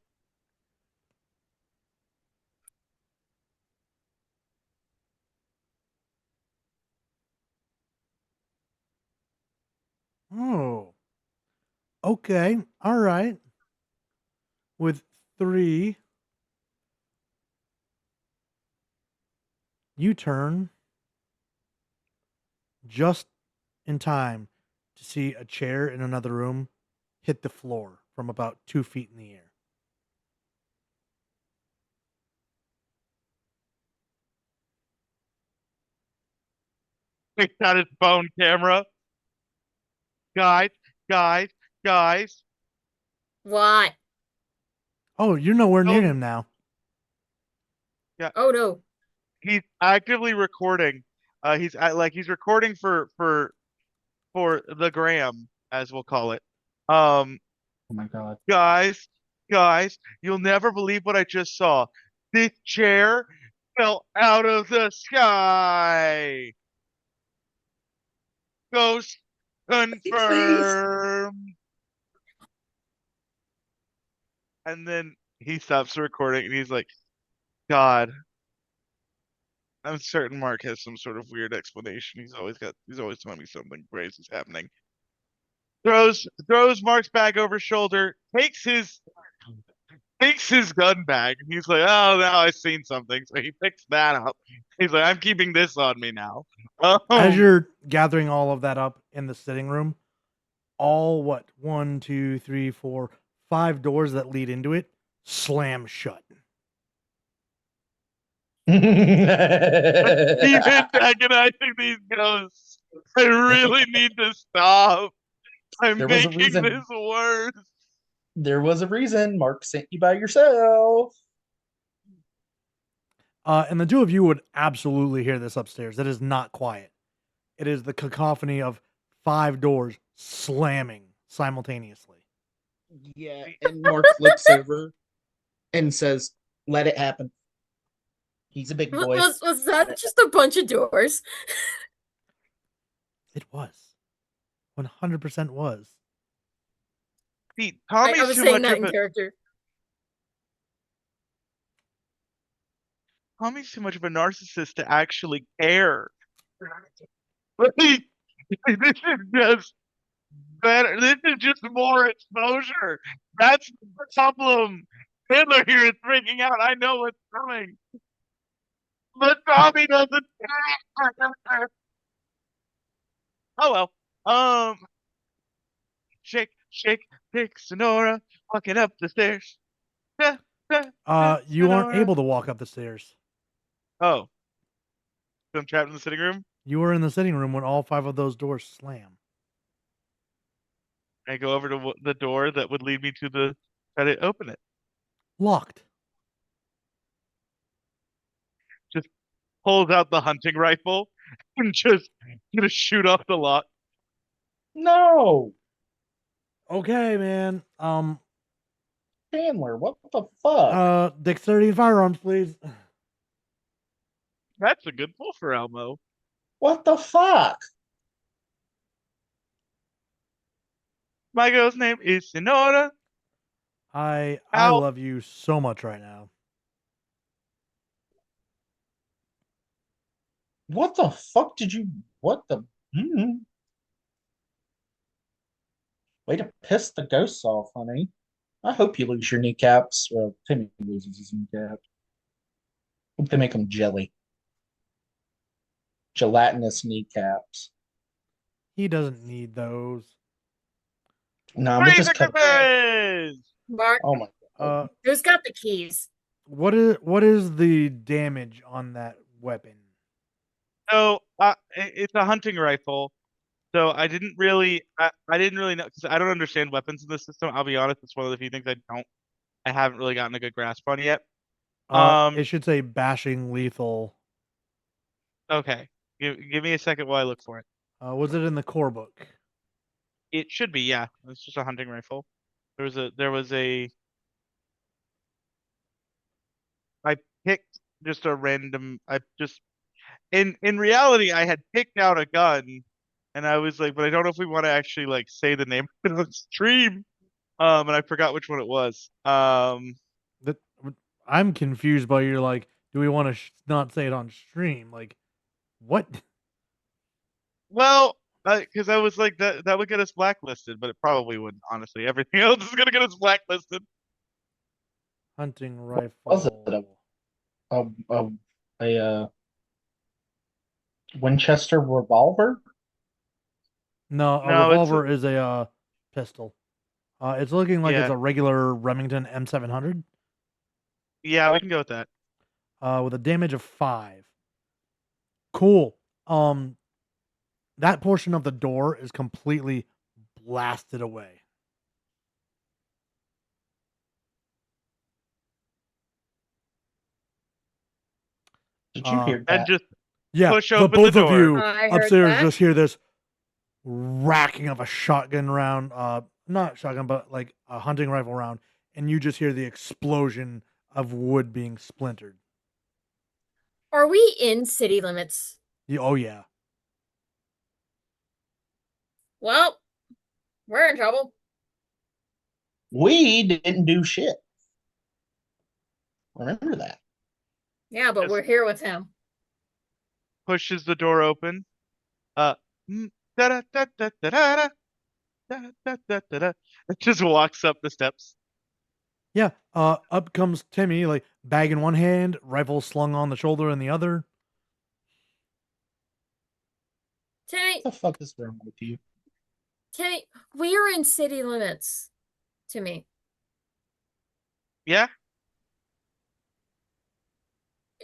Oh. Okay. All right. With 3, you turn just in time to see a chair in another room hit the floor from about 2 feet in the air. Takes out his phone camera. Guys, guys, guys. What? Oh, you're nowhere near Don't- him now. Oh no. He's actively recording. He's recording for the gram, as we'll call it. Oh my god. Guys, you'll never believe what I just saw. This chair fell out of the sky. Ghost confirmed. And then he stops recording and he's like, God, I'm certain Mark has some sort of weird explanation. He's always telling me something crazy is happening. Throws Mark's bag over his shoulder, takes his gun bag, and he's like, oh, now I've seen something. So he picks that up. He's like, I'm keeping this on me now. As you're gathering all of that up in the sitting room, all what 1, 2, 3, 4, 5 doors that lead into it slam shut. Even agonizing these ghosts. I really need to stop. I'm There was a making reason. this worse. There was a reason Mark sent you by yourself. And the two of you would absolutely hear this upstairs. It is not quiet. It is the cacophony of 5 doors slamming simultaneously. Yeah, and Mark looks over and says, "Let it happen." He's a big boy. Was that just a bunch of doors? It was. 100% was. See, I Tommy's was too saying much that of in a character. Tommy's too much of a narcissist to actually care. Like, this is just better. This is just more exposure. That's the problem. Hitler here is freaking out. I know what's coming. But Tommy doesn't care. Oh well. Shake, shake, shake, Sonora, walking up the stairs. You aren't Sonora. able to walk up the stairs. Oh. So I'm trapped in the sitting room? You were in the sitting room when all 5 of those doors slam. I go over to the door that would lead me to try to open it. Locked. Just pulls out the hunting rifle and just gonna shoot off the lock. No, Okay, man. Chandler, what the fuck? Dexterity and firearms, please. That's a good pull for Elmo. What the fuck? My girl's name is Sonora. I Ow. love you so much right now. What the fuck did you? What the? Way to piss the ghosts off, honey. I hope you lose your kneecaps. Well, Timmy loses his kneecaps. Hope they make them jelly. Gelatinous kneecaps. He doesn't need those. No, we'll just cut. Mark, Oh my god. who's got the keys? What is the damage on that weapon? So it's a hunting rifle. So I didn't really know because I don't understand weapons in this system. I'll be honest, it's one of the few things I don't I haven't really gotten a good grasp on yet. It should say bashing lethal. Okay. Give me a second while I look for it. Was it in the core book? It should be, yeah. It's just a hunting rifle. There was a I picked just a random I just in reality I had picked out a gun and I was like, but I don't know if we want to actually like say the name of it on stream. And I forgot which one it was. That I'm confused by your like. Do we want to not say it on stream? Like, what? Well, because I was like that would get us blacklisted, but it probably wouldn't. Honestly, everything else is gonna get us blacklisted. Hunting What was it? rifle. A Winchester revolver? No, a No, it's revolver is a pistol. It's looking like it's yeah, a regular Remington M700 yeah. We can go with that. with a damage of 5. Cool. That portion of the door is completely blasted away. Did you hear And that? just Yeah, push the open the both of door. you I heard upstairs that. just hear this racking of a shotgun round, not shotgun, but like a hunting rifle round, and you just hear the explosion of wood being splintered. Are we in city limits? Oh yeah. Well, we're in trouble. We didn't do shit. Remember that. Yeah, but Yes. we're here with him. Pushes the door open. Da da da da da da da. It just walks up the steps. Yeah. Up comes Timmy, like bag in one hand, rifle slung on the shoulder in the other. Timmy, What the fuck is wrong with you? Timmy, we are in city limits. Timmy, Yeah,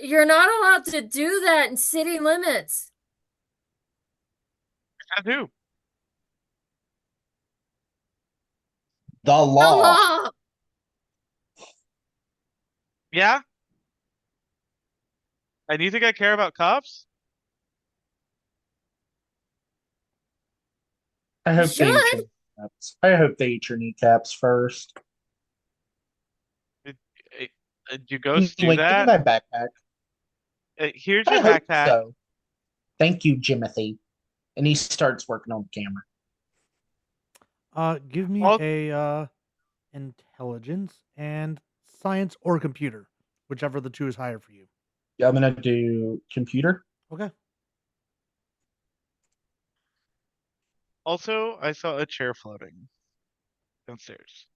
you're not allowed to do that in city limits. I do. The The law. law. Yeah. And you think I care about cops? I hope they eat should. your kneecaps. I hope they eat your kneecaps first. Do ghosts do Anyway, give me that? my backpack. Here's I your hope backpack. so. Thank you, Jimothy. And he starts working on the camera. Give me All- a intelligence and science or computer, whichever of the two is higher for you. Yeah, I'm gonna do computer. Okay. Also, I saw a chair floating downstairs.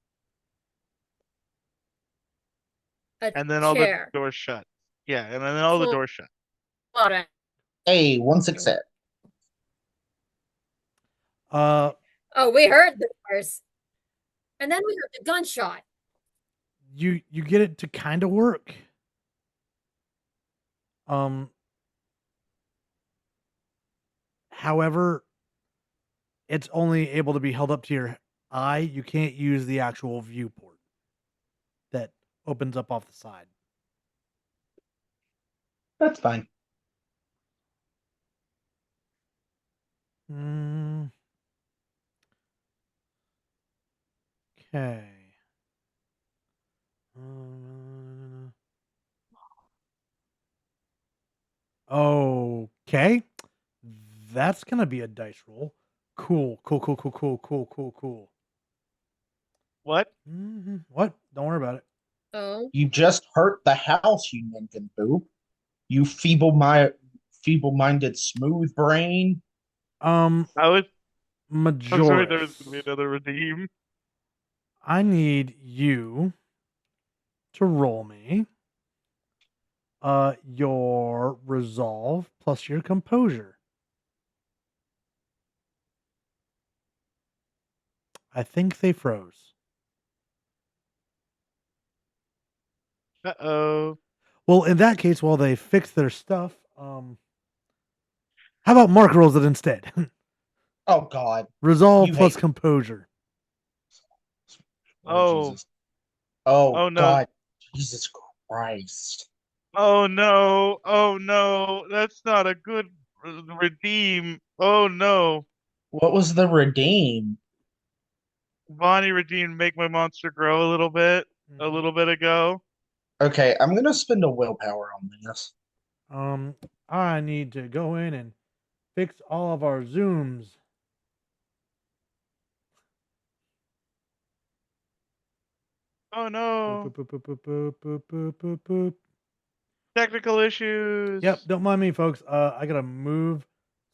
A And then all the chair. doors shut. Yeah, and then all the Float- doors shut. Hey, one success. Uh, Oh, we heard the doors. And then we heard the gunshot. you get it to kind of work. However, it's only able to be held up to your eye. You can't use the actual viewport that opens up off the side. That's fine. Okay. Okay. That's gonna be a dice roll. Cool. What? What? Don't worry about it. Oh. You just hurt the house, you nincompoop. You feeble-minded smooth brain. I'm sorry, Majoris. there was gonna be another redeem. I need you to roll me your resolve plus your composure. I think they froze. Uh-oh. Well, in that case, while they fix their stuff, how about Mark rolls it instead? Oh God. Resolve You plus hate- composure. Oh. Jesus. Oh, Oh no. God. Jesus Christ. Oh no. Oh no. That's not a good redeem. Oh no. What was the redeem? Bonnie redeemed make my monster grow a little bit ago. Okay, I'm gonna spend a willpower on this. I need to go in and fix all of our zooms. Oh Boop, no. boop, boop, boop, boop, boop, boop, boop, boop. Technical issues. Yep, don't mind me, folks. I gotta move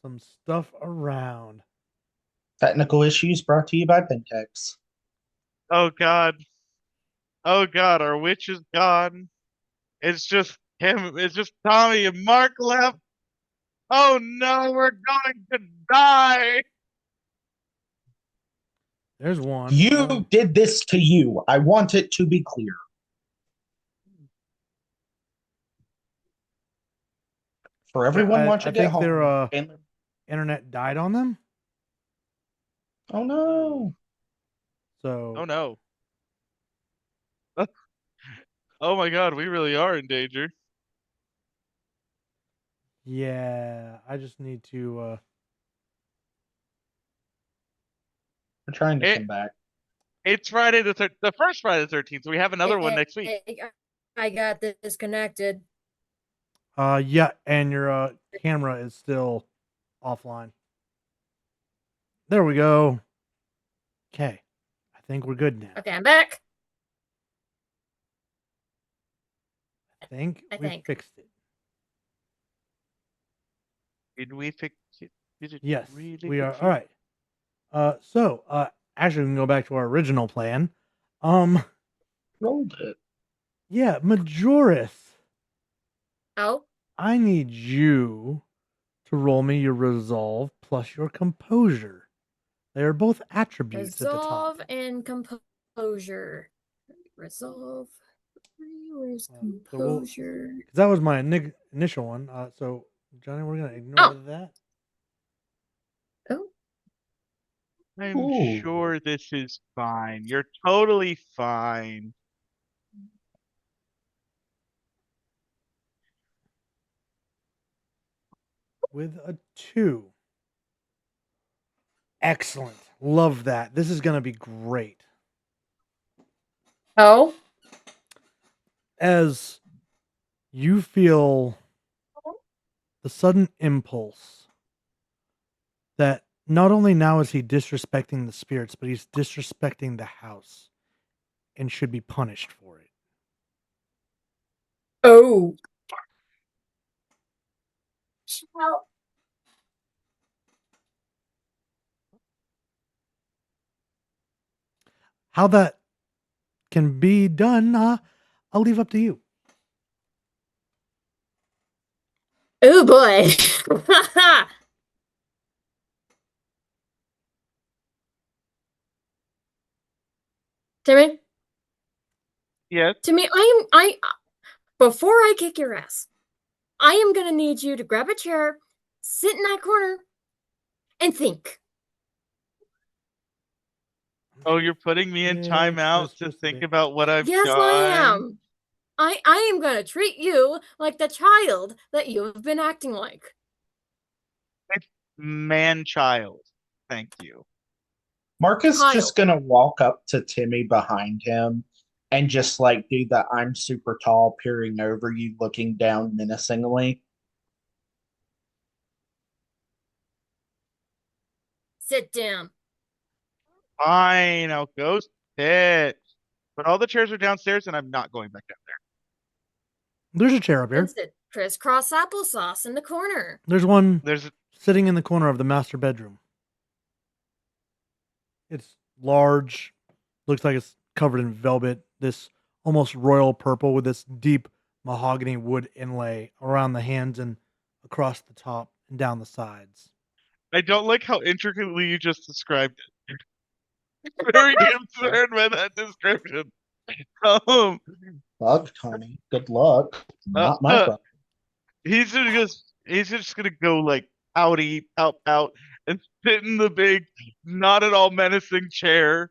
some stuff around. Technical issues brought to you by Pentex. Oh god. Oh god, our witch is gone. It's just him. It's just Tommy and Mark left. Oh no, we're going to die. There's one. You did this to you. I want it to be clear. For everyone I watching at think home. their and- internet died on them. Oh no. So Oh no. Oh my god, we really are in danger. yeah, I just need to. We're trying to It- come back. It's Friday the first Friday the 13th. So we have another one next week. I got disconnected. Yeah, and your camera is still offline. There we go. Okay, I think we're good now. Okay, I'm back. I think I we think. fixed it. Did we fix it? Did it Yes, really we are. fix All it? right. Actually, we can go back to our original plan. Rolled it. Yeah, Majoris, Oh, I need you to roll me your resolve plus your composure. They are both attributes at the resolve top. and composure. Resolve. Where's So we'll- composure? Because that was my initial one. So, Johnny, we're going to ignore Oh. that. Oh, I'm Ooh. sure this is fine. You're totally fine. With a 2. Excellent. Love that. This is going to be great. oh, As you feel the sudden impulse that not only now is he disrespecting the spirits, but he's disrespecting the house and should be punished for it. oh. How that can be done, I'll leave up to you. Oh boy. Timmy, Yes. Timmy, before I kick your ass, I am gonna need you to grab a chair, sit in that corner, and think. Oh, you're putting me in timeout to think about what I've Yes, done. I am. I am gonna treat you like the child that you have been acting like. Man-child. Thank you. Mark is Kyle. just gonna walk up to Timmy behind him and just like do the I'm super tall, peering over you, looking down menacingly. Sit down. Fine, I'll go sit. But all the chairs are downstairs and I'm not going back down there. There's a chair up here. And sit crisscross applesauce in the corner. There's one There's sitting in the corner of the master bedroom. It's large, looks like it's covered in velvet, this almost royal purple with this deep mahogany wood inlay around the hands and across the top and down the sides. I don't like how intricately you just described it. Very concerned by that description. Um, Bug, Tony. Good luck. Not my uh, problem. he's just gonna go like pouty, pout, and sit in the big, not at all menacing chair.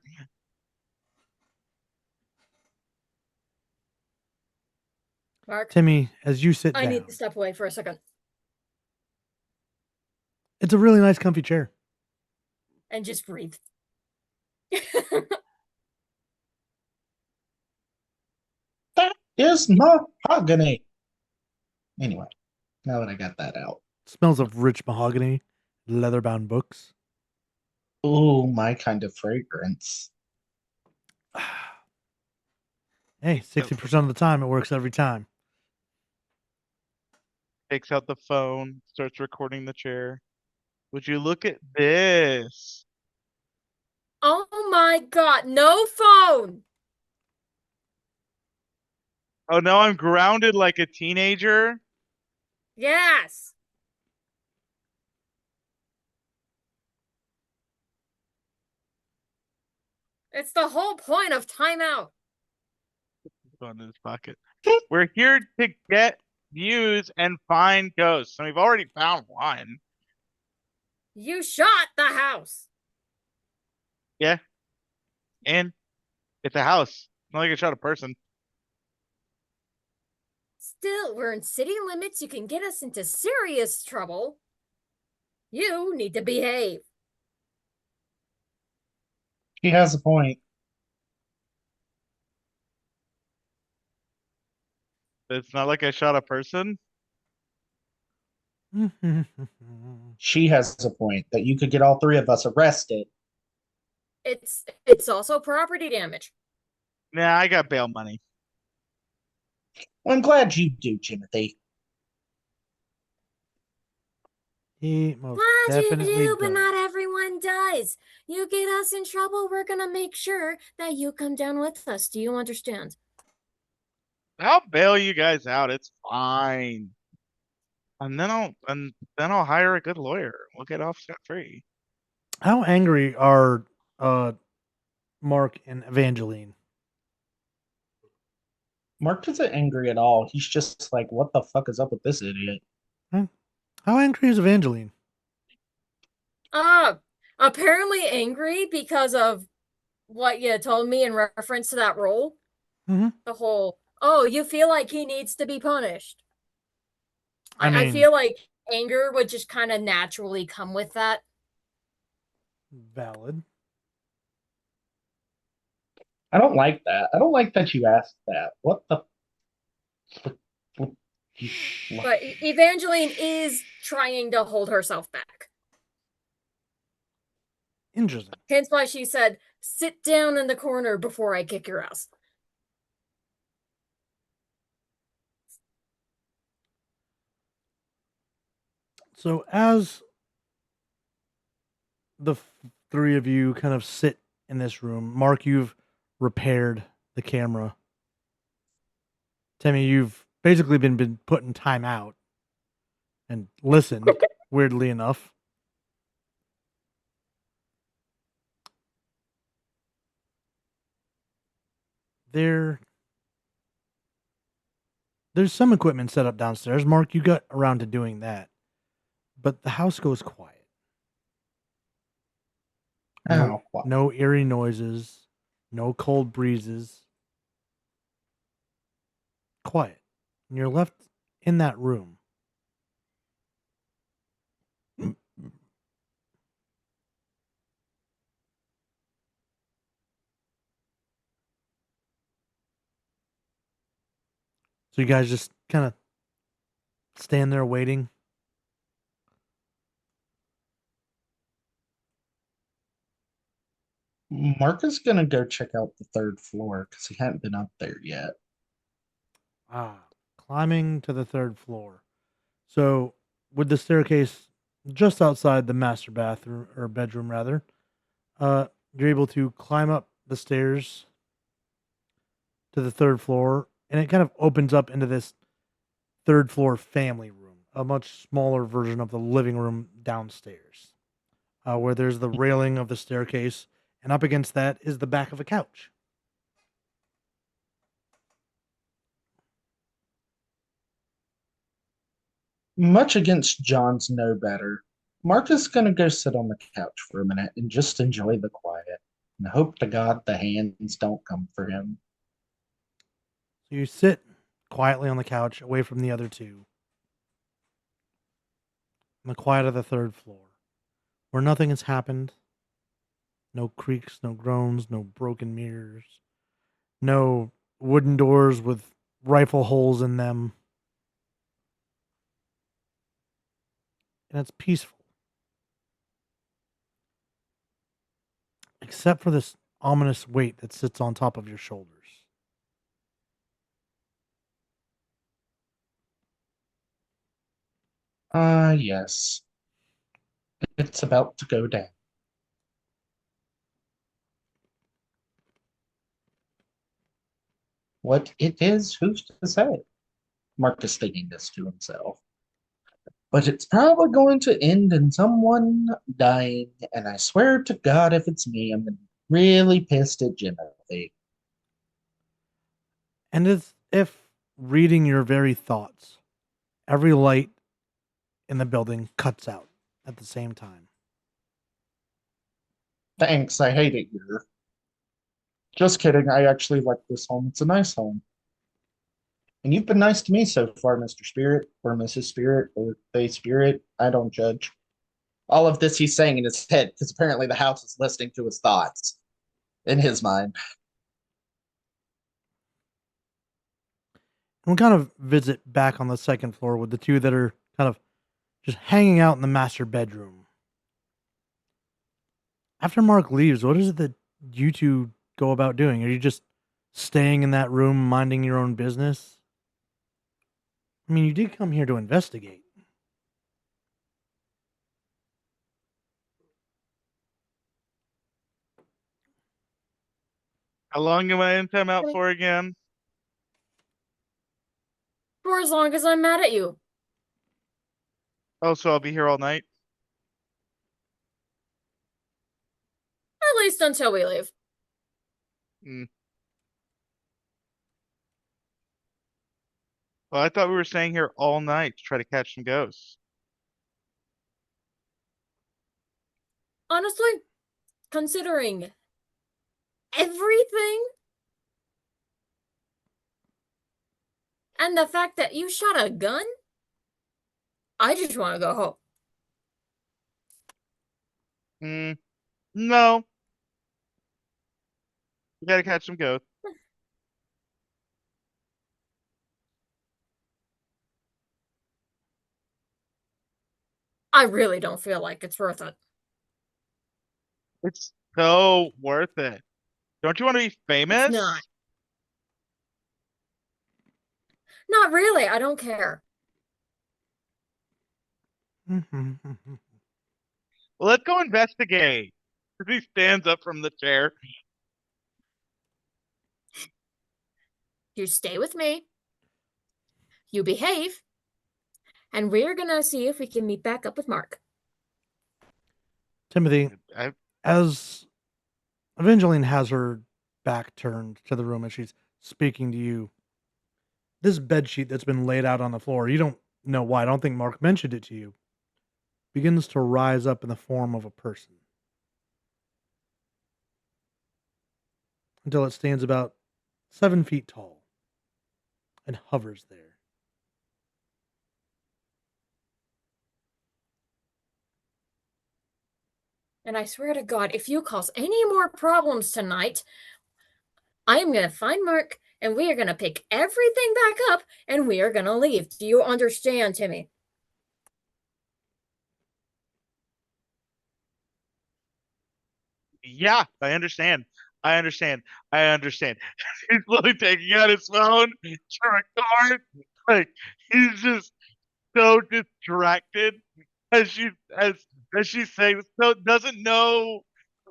Mark, Timmy, as you sit I down, need to step away for a second it's a really nice, comfy chair. and just breathe. That is mahogany. Anyway, now that I got that out. Smells of rich mahogany, leather-bound books. Ooh, my kind of fragrance. Hey, 60% of the time it works every time. Takes out the phone, starts recording the chair. Would you look at this? Oh my god, no phone! Oh no, I'm grounded like a teenager. Yes! It's the whole point of timeout. Going in his pocket. We're here to get views and find ghosts, and we've already found one. You shot the house. Yeah, and it's a house. Not like I shot a person. Still, we're in city limits. You can get us into serious trouble. You need to behave. She has a point. It's not like I shot a person. She has a point that you could get all three of us arrested. It's also property damage. Nah, I got bail money. Well, I'm glad you do, Timothy. He most Glad you definitely do, but does. not everyone does. You get us in trouble, we're gonna make sure that you come down with us. Do you understand? I'll bail you guys out. It's fine. And then I'll hire a good lawyer. We'll get off scot free. How angry are Mark and Evangeline? Mark isn't angry at all. He's just like, what the fuck is up with this idiot? How angry is Evangeline? Apparently angry because of what you told me in reference to that role. Mm-hmm. The whole, oh, you feel like he needs to be punished. I I mean, feel like anger would just kind of naturally come with that. valid. I don't like that. I don't like that you asked that. What the? But Evangeline is trying to hold herself back. Interesting. Hence why she said, sit down in the corner before I kick your ass. So as the three of you kind of sit in this room, Mark, you've repaired the camera. Timmy, you've basically been put in timeout and listened, weirdly enough. There's some equipment set up downstairs. Mark, you got around to doing that. But the house goes quiet. No eerie noises, no cold breezes. Quiet. And you're left in that room. So you guys just kind of stand there waiting. Mark is gonna go check out the third floor because he hadn't been up there yet. Climbing to the third floor. So with the staircase just outside the master bathroom or bedroom rather, you're able to climb up the stairs to the third floor, and it kind of opens up into this third floor family room, a much smaller version of the living room downstairs, where there's the railing of the staircase, and up against that is the back of a couch. Much against John's no better, Mark is gonna go sit on the couch for a minute and just enjoy the quiet and hope to God the hands don't come for him. So you sit quietly on the couch, away from the other two. In the quiet of the third floor, where nothing has happened. No creaks, no groans, no broken mirrors, no wooden doors with rifle holes in them. And it's peaceful. Except for this ominous weight that sits on top of your shoulders. Yes. It's about to go down. What it is, who's to say? Mark is thinking this to himself. But it's probably going to end in someone dying, and I swear to God, if it's me, I'm gonna be really pissed at Jimothy. And it's if reading your very thoughts, every light in the building cuts out at the same time. Thanks, I hate it here. Just kidding, I actually like this home. It's a nice home. And you've been nice to me so far, Mr. Spirit, or Mrs. Spirit, or They Spirit. I don't judge. All of this he's saying in his head, because apparently the house is listening to his thoughts in his mind. And we'll kind of visit back on the second floor with the two that are kind of just hanging out in the master bedroom. After Mark leaves, what is it that you two go about doing? Are you just staying in that room, minding your own business? I mean, you did come here to investigate. How long am I in timeout for again? For as long as I'm mad at you. Oh, so I'll be here all night? At least until we leave. Hmm. Well, I thought we were staying here all night to try to catch some ghosts. Honestly, considering everything and the fact that you shot a gun, I just want to go home. No. We gotta catch some ghosts. I really don't feel like it's worth it. It's so worth it. Don't you want to be famous? It's not. Not really. I don't care. Well, let's go investigate. He stands up from the chair. You stay with me. You behave. And we're gonna see if we can meet back up with Mark. Timothy, I, as Evangeline has her back turned to the room as she's speaking to you, this bed sheet that's been laid out on the floor, you don't know why, I don't think Mark mentioned it to you, begins to rise up in the form of a person. Until it stands about 7 feet tall and hovers there. And I swear to God, if you cause any more problems tonight, I'm gonna find Mark and we are gonna pick everything back up and we are gonna leave. Do you understand, Timmy? yeah, I understand. I understand. I understand. He's literally taking out his phone to record. Like he's just so distracted as she as as she's saying, so doesn't know,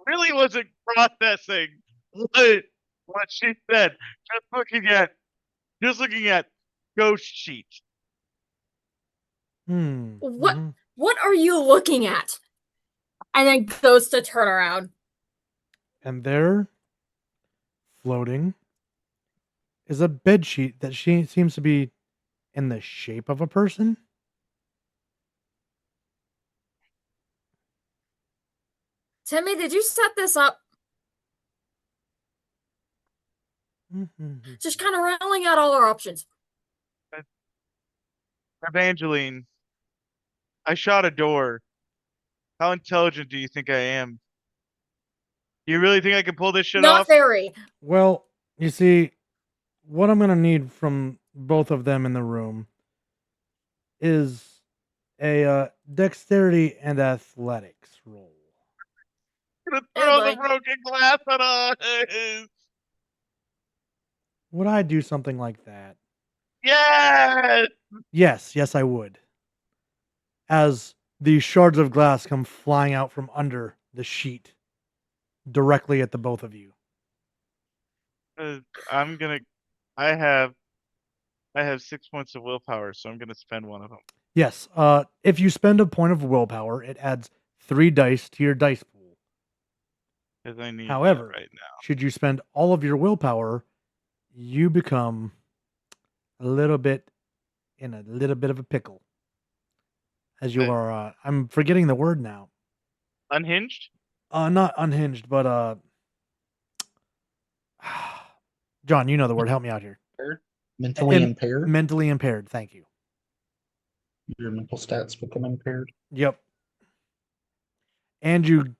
really wasn't processing what she said. Just looking at just looking at ghost sheets. What what are you looking at? And then goes to turn around. And there, floating, is a bed sheet that she seems to be in the shape of a person. Timmy, did you set this up? Just kind of rolling out all our options. Evangeline, I shot a door. How intelligent do you think I am? You really think I can pull this shit Not off? very. Well, you see, what I'm gonna need from both of them in the room is a dexterity and athletics roll. I'm gonna Oh, throw the boy. broken glass at us. Would I do something like that? Yes! Yes, I would. As the shards of glass come flying out from under the sheet directly at the both of you. Uh, I'm gonna. I have. I have 6 points of willpower, so I'm gonna spend one of them. Yes, if you spend a point of willpower, it adds 3 dice to your dice pool. Because I need However, that right now. should you spend all of your willpower, you become a little bit in a little bit of a pickle. As you are, I'm forgetting the word now. Unhinged? Not unhinged, but John, you know the word. Help me out here. Mentally impaired. Mentally impaired. Thank you. Your mental stats become impaired. Yep. And you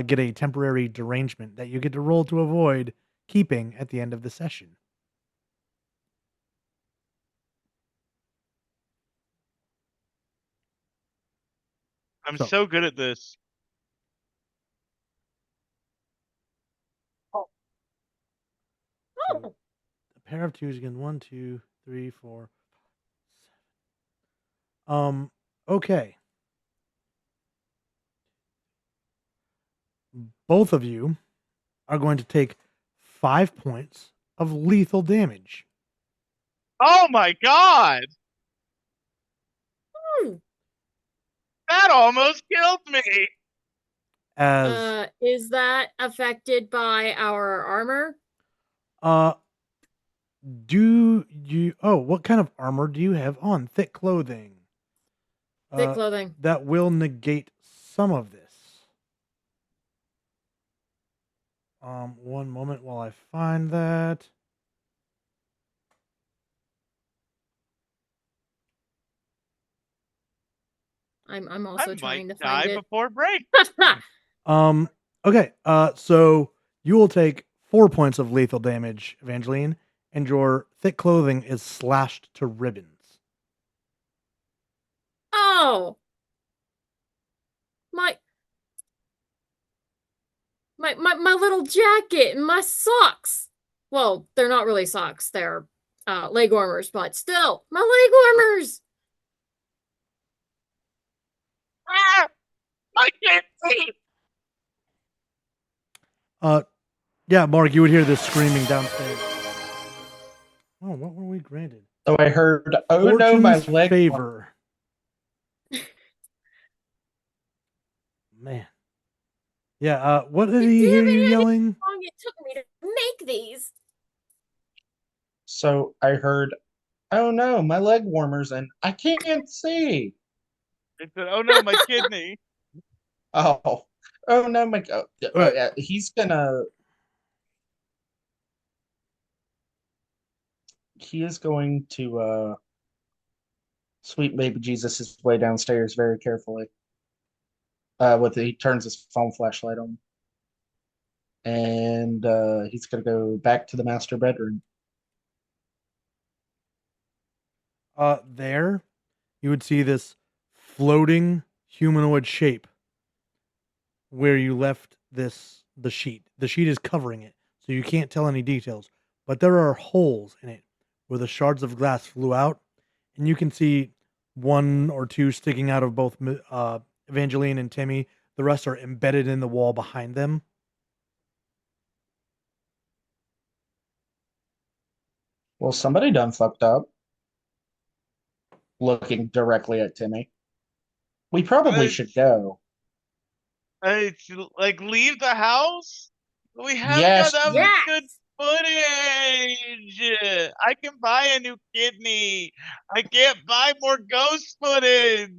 get a temporary derangement that you get to roll to avoid keeping at the end of the session. I'm So- so good at this. So a pair of twos again. 1, 2, 3, 4, 7. Okay. Both of you are going to take 5 points of lethal damage. Oh my god! Hmm. That almost killed me! As Is that affected by our armor? do you what kind of armor do you have on? Thick clothing. Thick clothing. That will negate some of this. One moment while I find that. I'm also I trying might to find die it. before break. Okay. So you will take 4 points of lethal damage, Evangeline, and your thick clothing is slashed to ribbons. Oh, my my little jacket and my socks. Well, they're not really socks. They're leg warmers, but still, my leg warmers. Ah! I can't see! Yeah, Mark, you would hear this screaming downstairs. Oh, what were we granted? So I heard, oh no, my Fortune's leg. favor. Man. Yeah, what did he hear you yelling? How long it took me to make these? So I heard, oh no, my leg warmers, and I can't see. It said, oh no, my kidney. Oh, oh no, my. Yeah, he's gonna. He is going to sweet baby Jesus his way downstairs very carefully. He turns his phone flashlight on, and he's gonna go back to the master bedroom. There, you would see this floating humanoid shape where you left the sheet. The sheet is covering it, so you can't tell any details. But there are holes in it where the shards of glass flew out, and you can see 1 or 2 sticking out of both Evangeline and Timmy. The rest are embedded in the wall behind them. Well, somebody done fucked up. Looking directly at Timmy. We probably should go. It's like leave the house? We haven't got Yes. that much Yes. good footage. I can buy a new kidney. I can't buy more ghost footage.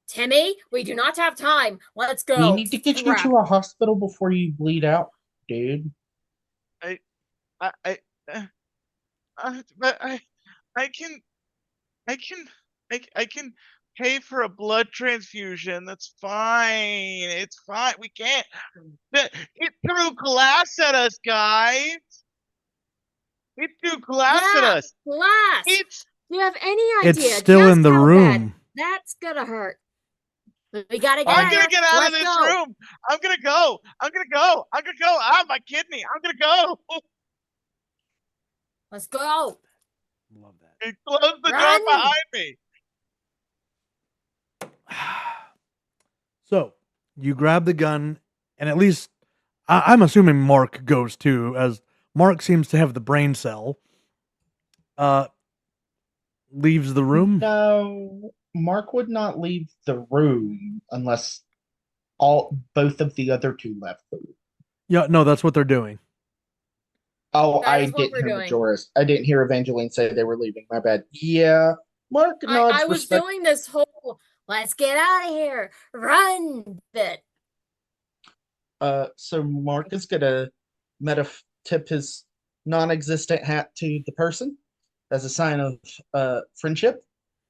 Timmy, we do not have time. Let's go. We need to get you Crap. to a hospital before you bleed out, dude. I, but I can. I can pay for a blood transfusion. That's fine. It's fine. We can't. It threw glass at us, guys. It threw glass at Yeah, us. glass. It's Do you have any It's idea still just in the how bad room. that's gonna hurt? We gotta get I'm out gonna here. get out of Let's this go. room. I'm gonna go. I'm gonna go. I'm gonna go. Ah, my kidney. I'm gonna go. Let's go. Love that. Close the door Run. behind me. So you grab the gun, and at least I'm assuming Mark goes too, as Mark seems to have the brain cell. Leaves the room. No, Mark would not leave the room unless both of the other two left the room. Yeah, no, that's what they're doing. Oh, That I is what didn't we're hear doing. Majoris. I didn't hear Evangeline say they were leaving. My bad. Yeah, Mark nods I was respect. doing this whole let's get out of here, run bit. So Mark is gonna tip his non-existent hat to the person as a sign of friendship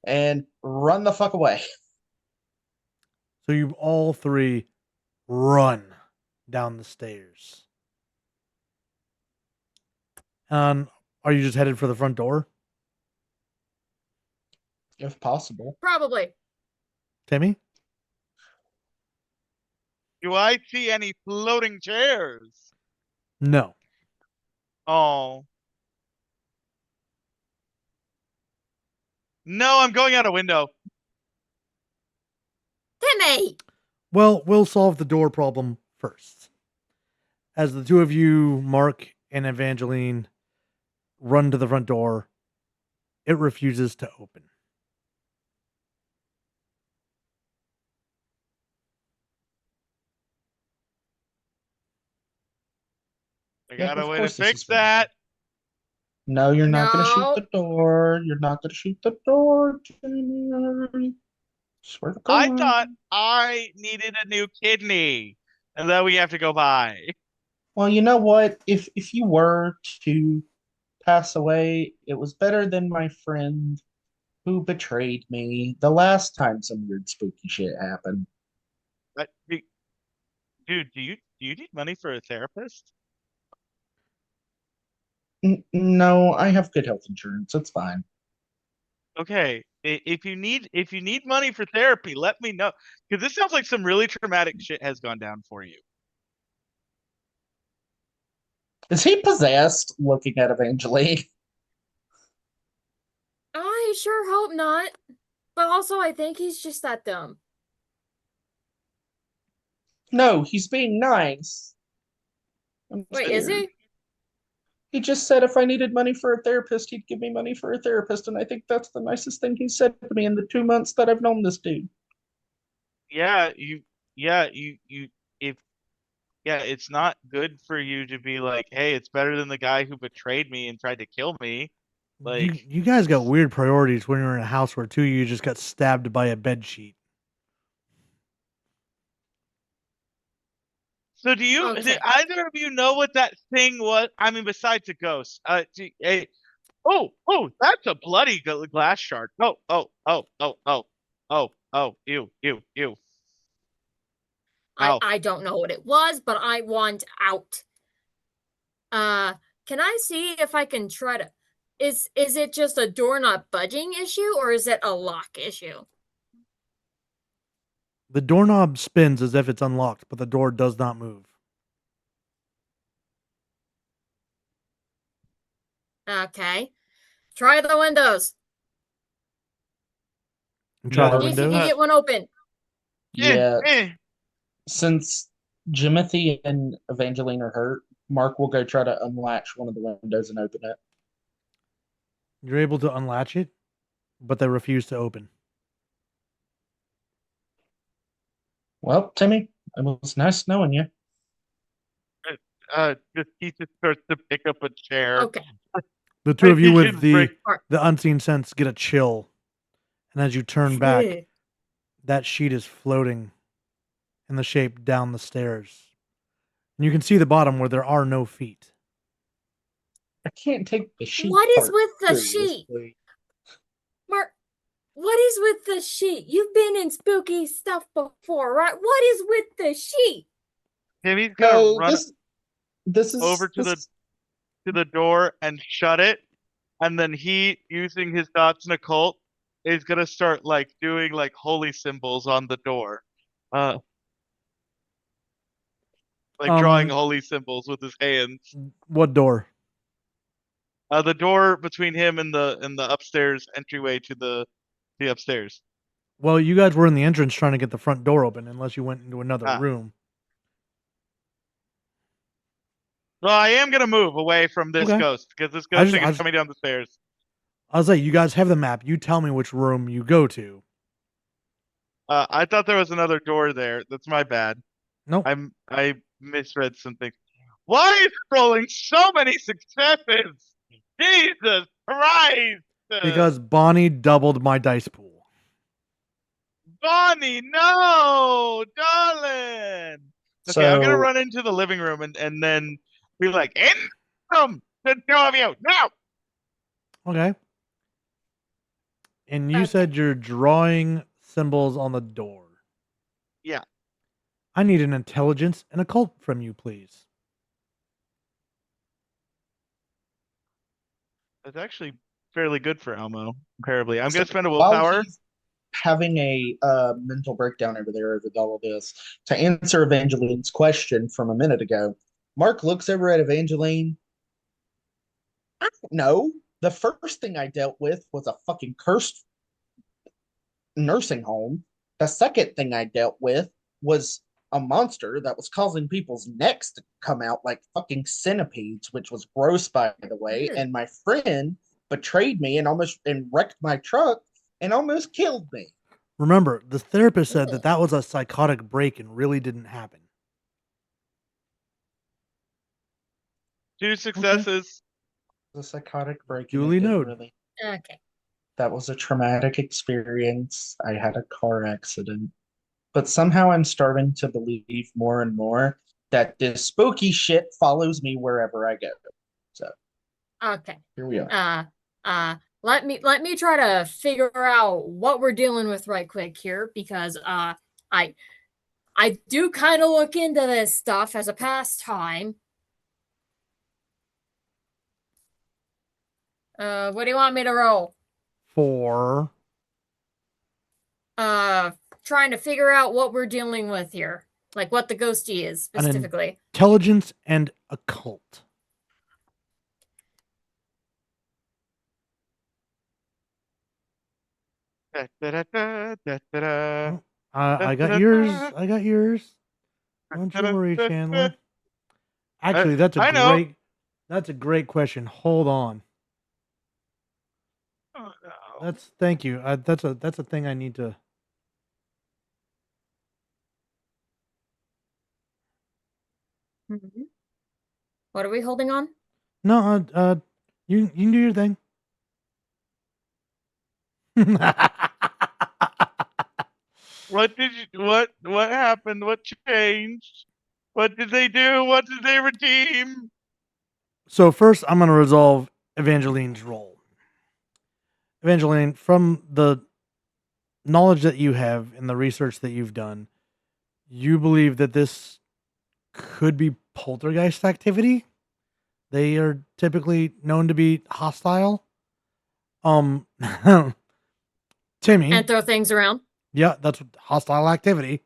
and run the fuck away. So you all three run down the stairs. And are you just headed for the front door, If possible. Probably. Timmy? Do I see any floating chairs? No. Oh. No, I'm going out a window. Timmy. Well, we'll solve the door problem first. As the two of you, Mark and Evangeline, run to the front door, it refuses to open. I Yeah, got a of way to course this fix is gonna that. happen. No, you're not gonna shoot No. the door. You're not gonna shoot the door, Jimmy. Swear to I God. thought I needed a new kidney, and then we have to go buy. Well, you know what? If you were to pass away, it was better than my friend who betrayed me the last time some weird spooky shit happened. Dude, do you need money for a therapist? No, I have good health insurance. It's fine. Okay, if you need money for therapy, let me know, because this sounds like some really traumatic shit has gone down for you. Is he possessed? Looking at Evangeline. I sure hope not. But also, I think he's just that dumb. No, he's being nice. I'm Wait, is scared. he? He just said if I needed money for a therapist, he'd give me money for a therapist, and I think that's the nicest thing he said to me in the 2 months that I've known this dude. Yeah, you if yeah, it's not good for you to be like, hey, it's better than the guy who betrayed me and tried to kill me. Like, You guys got weird priorities when you're in a house where two of you just got stabbed by a bed sheet. so do you? Okay. Did either of you know what that thing was? I mean, besides a ghost. Hey, oh, that's a bloody glass shard. Oh, ew. Ow. I don't know what it was, but I want out. Can I see if I can try to is it just a door not budging issue or is it a lock issue? The doorknob spins as if it's unlocked, but the door does not move. Okay. Try the windows. And try the Mark, See if you can windows. get one open. yeah, Eh. since Jimothy and Evangeline are hurt, Mark will go try to unlatch one of the windows and open it. You're able to unlatch it, but they refuse to open. Well, Timmy, it was nice knowing you. He just starts to pick up a chair. Okay. The two of you He with can the break- unseen sense get a chill, and as you turn back, that sheet is floating in the shape down the stairs. And you can see the bottom where there are no feet. I can't take the sheet. What is part with the sheet? seriously. Mark, what is is with the sheet? You've been in spooky stuff before, right? What is with the sheet? Timmy's gonna No, run this over is to this, the door and shut it, and then he, using his dots in occult, is gonna start like doing like holy symbols on the door, uh, like drawing Um, holy symbols with his hands. what door? The door between him and the upstairs entryway to the upstairs. Well, you guys were in the entrance trying to get the front door open, unless you went into another Ah. room. Well, I am gonna move away from this Okay. ghost because this I ghost just- thing I is just- coming down the stairs. I was like, you guys have the map. You tell me which room you go to. I thought there was another door there. That's my bad. Nope. I misread something. Why is it rolling so many successes? Jesus Christ! Because Bonnie doubled my dice pool. Bonnie, no, darling. Okay, I'm gonna so run into the living room and then be like, in room, the two of you now. Okay. And you Okay. said you're drawing symbols on the door. Yeah. I need an intelligence and occult from you, please. That's actually fairly good for Elmo, comparably. I'm gonna So spend a while willpower. he's having a mental breakdown over there with all of this, to answer Evangeline's question from a minute ago, Mark looks over at Evangeline. I don't know. The first thing I dealt with was a fucking cursed nursing home. The second thing I dealt with was a monster that was causing people's necks to come out like fucking centipedes, which was gross, by the way. And my friend betrayed me and almost and wrecked my truck and almost killed me. Remember, the therapist said Ugh. that was a psychotic break and really didn't happen. 2 successes. It was a psychotic break. Duly noted. Really. Okay. That was a traumatic experience. I had a car accident. But somehow I'm starting to believe more and more that this spooky shit follows me wherever I go. So Okay. here we are. Let me try to figure out what we're dealing with right quick here, because I do kind of look into this stuff as a pastime. What do you want me to roll? 4. Trying to figure out what we're dealing with here, like what the ghosty is An specifically. Intelligence and occult. Da, da, da, da, da, da, da. Oh, I got yours. I got yours. Don't you worry, Chandler. Actually, I know. that's a great question. Hold on. Oh, no. Thank you. That's a thing I need to. Mhm. What are we holding on? No, you can do your thing. What did you what happened? What changed? What did they do? What did they redeem? So first, I'm going to resolve Evangeline's role. Evangeline, from the knowledge that you have and the research that you've done, you believe that this could be poltergeist activity. They are typically known to be hostile. Timmy. And throw things around. Yeah, that's hostile activity.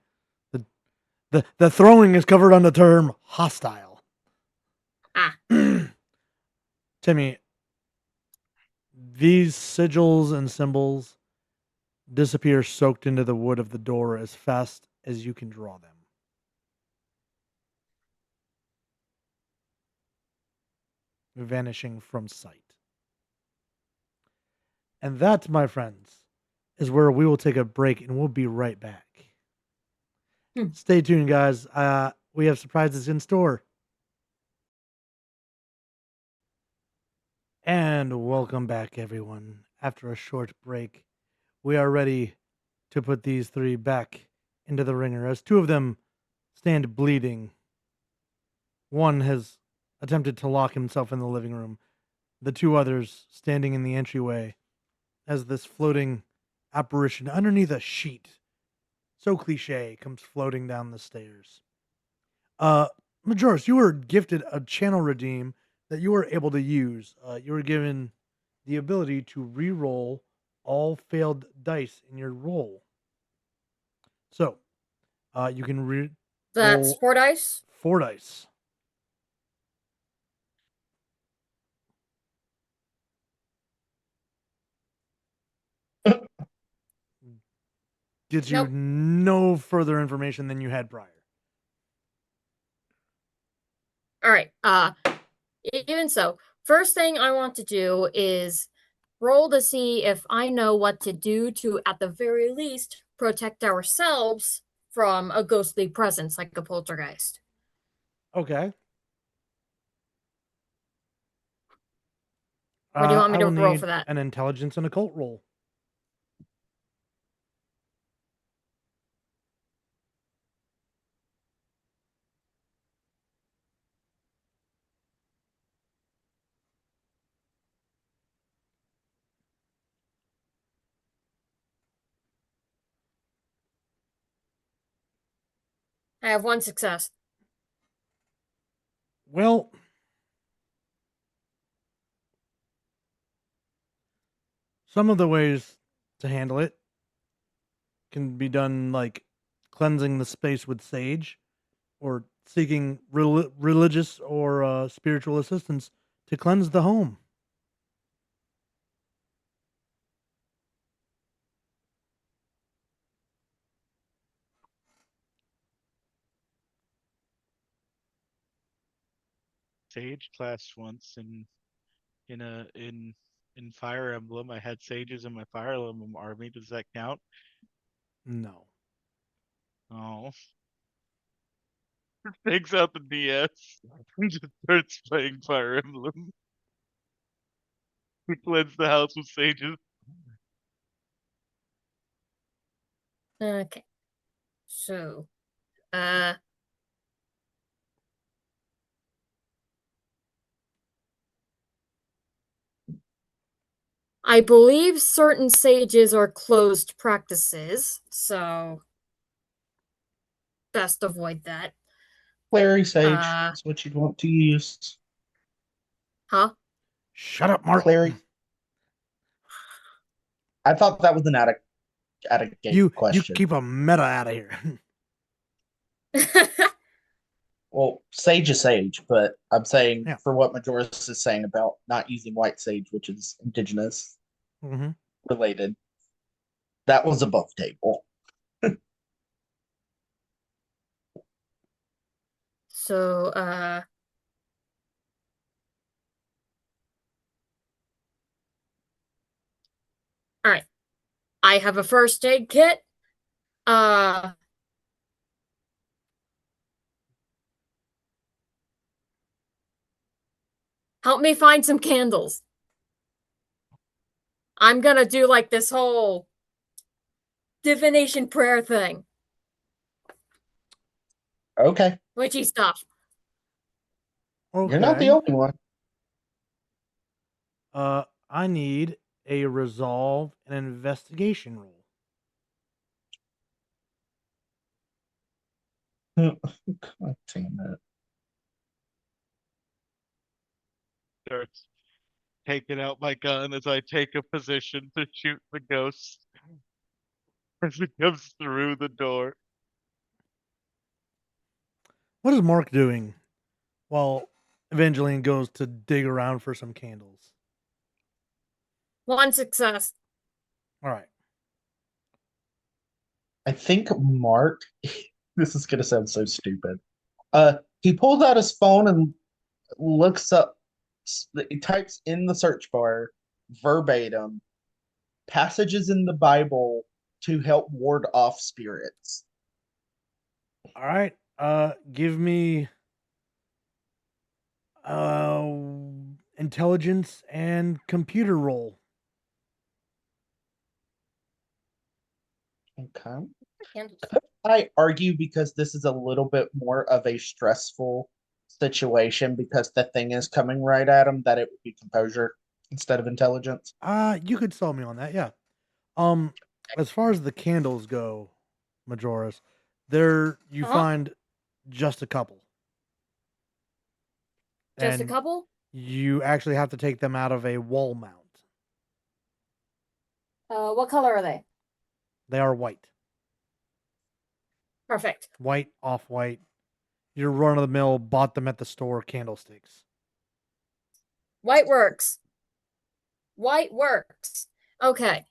The throwing is covered on the term hostile. Ah. Timmy, these sigils and symbols disappear soaked into the wood of the door as fast as you can draw them. Vanishing from sight. And that, my friends, is where we will take a break and we'll be right back. Stay tuned, guys. We have surprises in store. And welcome back, everyone. After a short break, we are ready to put these 3 back into the ringer as 2 of them stand bleeding. One has attempted to lock himself in the living room. The 2 others standing in the entryway as this floating apparition underneath a sheet. So cliche, comes floating down the stairs. Majoris, you were gifted a channel redeem that you were able to use. You were given the ability to re-roll all failed dice in your roll. So, you can That's roll 4 dice. 4 dice. Gives you Nope. no further information than you had prior. All right. Even so, first thing I want to do is roll to see if I know what to do to, at the very least, protect ourselves from a ghostly presence like a poltergeist. Okay. What do you want me I to will roll need for that? an intelligence and occult roll. I have 1 success. Well, some of the ways to handle it can be done like cleansing the space with sage or seeking religious or spiritual assistance to cleanse the home. Sage class once in a in Fire Emblem. I had sages in my Fire Emblem army. Does that count? No. Oh, takes out the DS and just starts playing Fire Emblem. We cleanse the house with sages. Okay. So, uh, I believe certain sages are closed practices, so best avoid that. Clary Sage Uh, is what you'd want to use. huh? Shut up, Mark. Clary. I thought that was an out of gate You question. keep a meta out of here. Well, sage is sage, but I'm saying Yeah. for what Majoris is saying about not using white sage, which is indigenous Mm-hmm. related, that was above table. So, all right. I have a first aid kit. Uh, help me find some candles. I'm gonna do like this whole divination prayer thing. Okay. Witchy stuff. Okay. You're not the only one. I need a resolve and investigation roll. God damn it. Starts taking out my gun as I take a position to shoot the ghost as it comes through the door. What is Mark doing while Evangeline goes to dig around for some candles? 1 success. All right. I think Mark, this is going to sound so stupid. He pulls out his phone and looks up, he types in the search bar verbatim passages in the Bible to help ward off spirits. All right. Give me uh intelligence and computer roll. Okay. Candles. I argue because this is a little bit more of a stressful situation because the thing is coming right at him that it would be composure instead of intelligence. You could sell me on that, yeah. Um As far as the candles go, Majoris, there you Uh-huh. find just a couple. Just a And couple? you actually have to take them out of a wall mount. What color are they? They are white. Perfect. White, off-white. Your run-of-the-mill, bought them at the store candlesticks. White works. White works. Okay.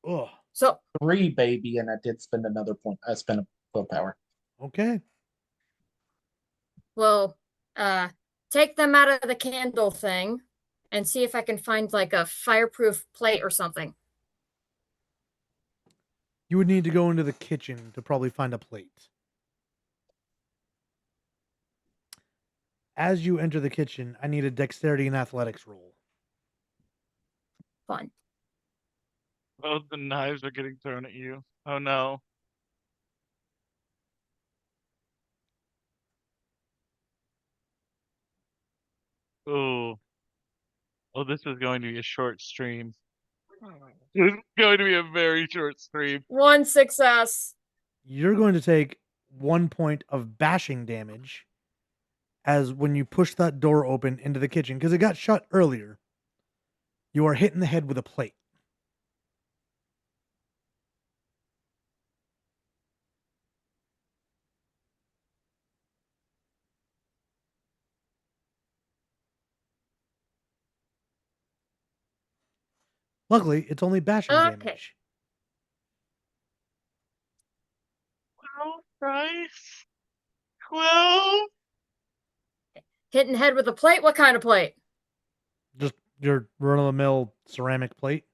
Ugh. So 3, baby, and I did spend another point. I spent a willpower. Okay. we'll take them out of the candle thing and see if I can find like a fireproof plate or something. You would need to go into the kitchen to probably find a plate. As you enter the kitchen, I need a dexterity and athletics roll. Fun. Oh, the knives are getting thrown at you. Oh no. Oh. Oh, this is going to be a short stream. This is going to be a very short stream. 1 success. You're going to take 1 point of bashing damage as when you push that door open into the kitchen, because it got shut earlier, you are hit in the head with a plate. Luckily, it's only bashing Okay. damage. 12 dice? 12? Hitting head with a plate? What kind of plate? Just your run-of-the-mill ceramic plate.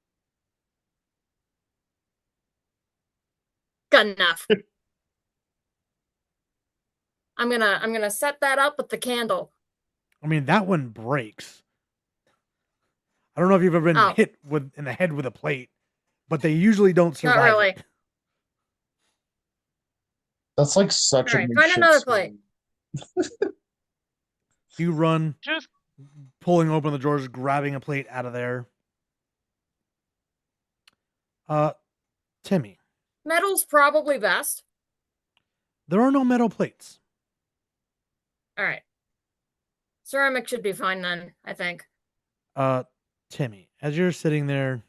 Good enough. I'm gonna set that up with the candle. I mean, that one breaks. I don't know if you've ever been Oh. hit in the head with a plate, but they usually don't survive. Not really. it. That's like such All right, a find shit another stream. You run, Just pulling open the drawers, grabbing a plate out of there. Timmy, Metal's probably best. there are no metal plates. All right. Ceramic should be fine then, I think. Timmy, as you're sitting there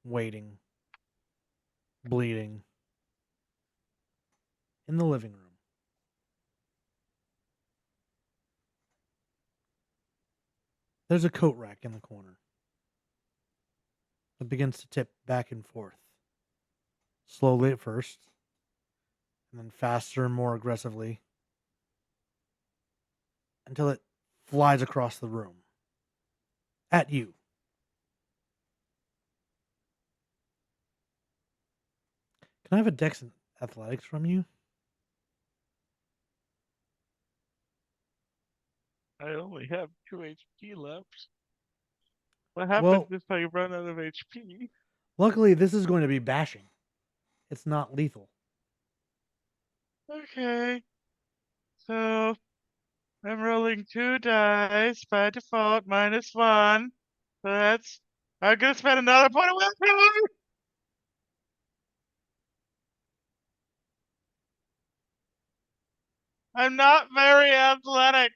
waiting, bleeding in the living room, there's a coat rack in the corner. It begins to tip back and forth. Slowly at first, and then faster and more aggressively, until it flies across the room. At you. Can I have a dex and athletics from you? I only have 2 HP left. What happens Well, if I run out of HP? luckily this is going to be bashing. It's not lethal. Okay. So I'm rolling 2 dice by default -1. So that's I'm gonna spend another point of willpower. I'm not very athletic.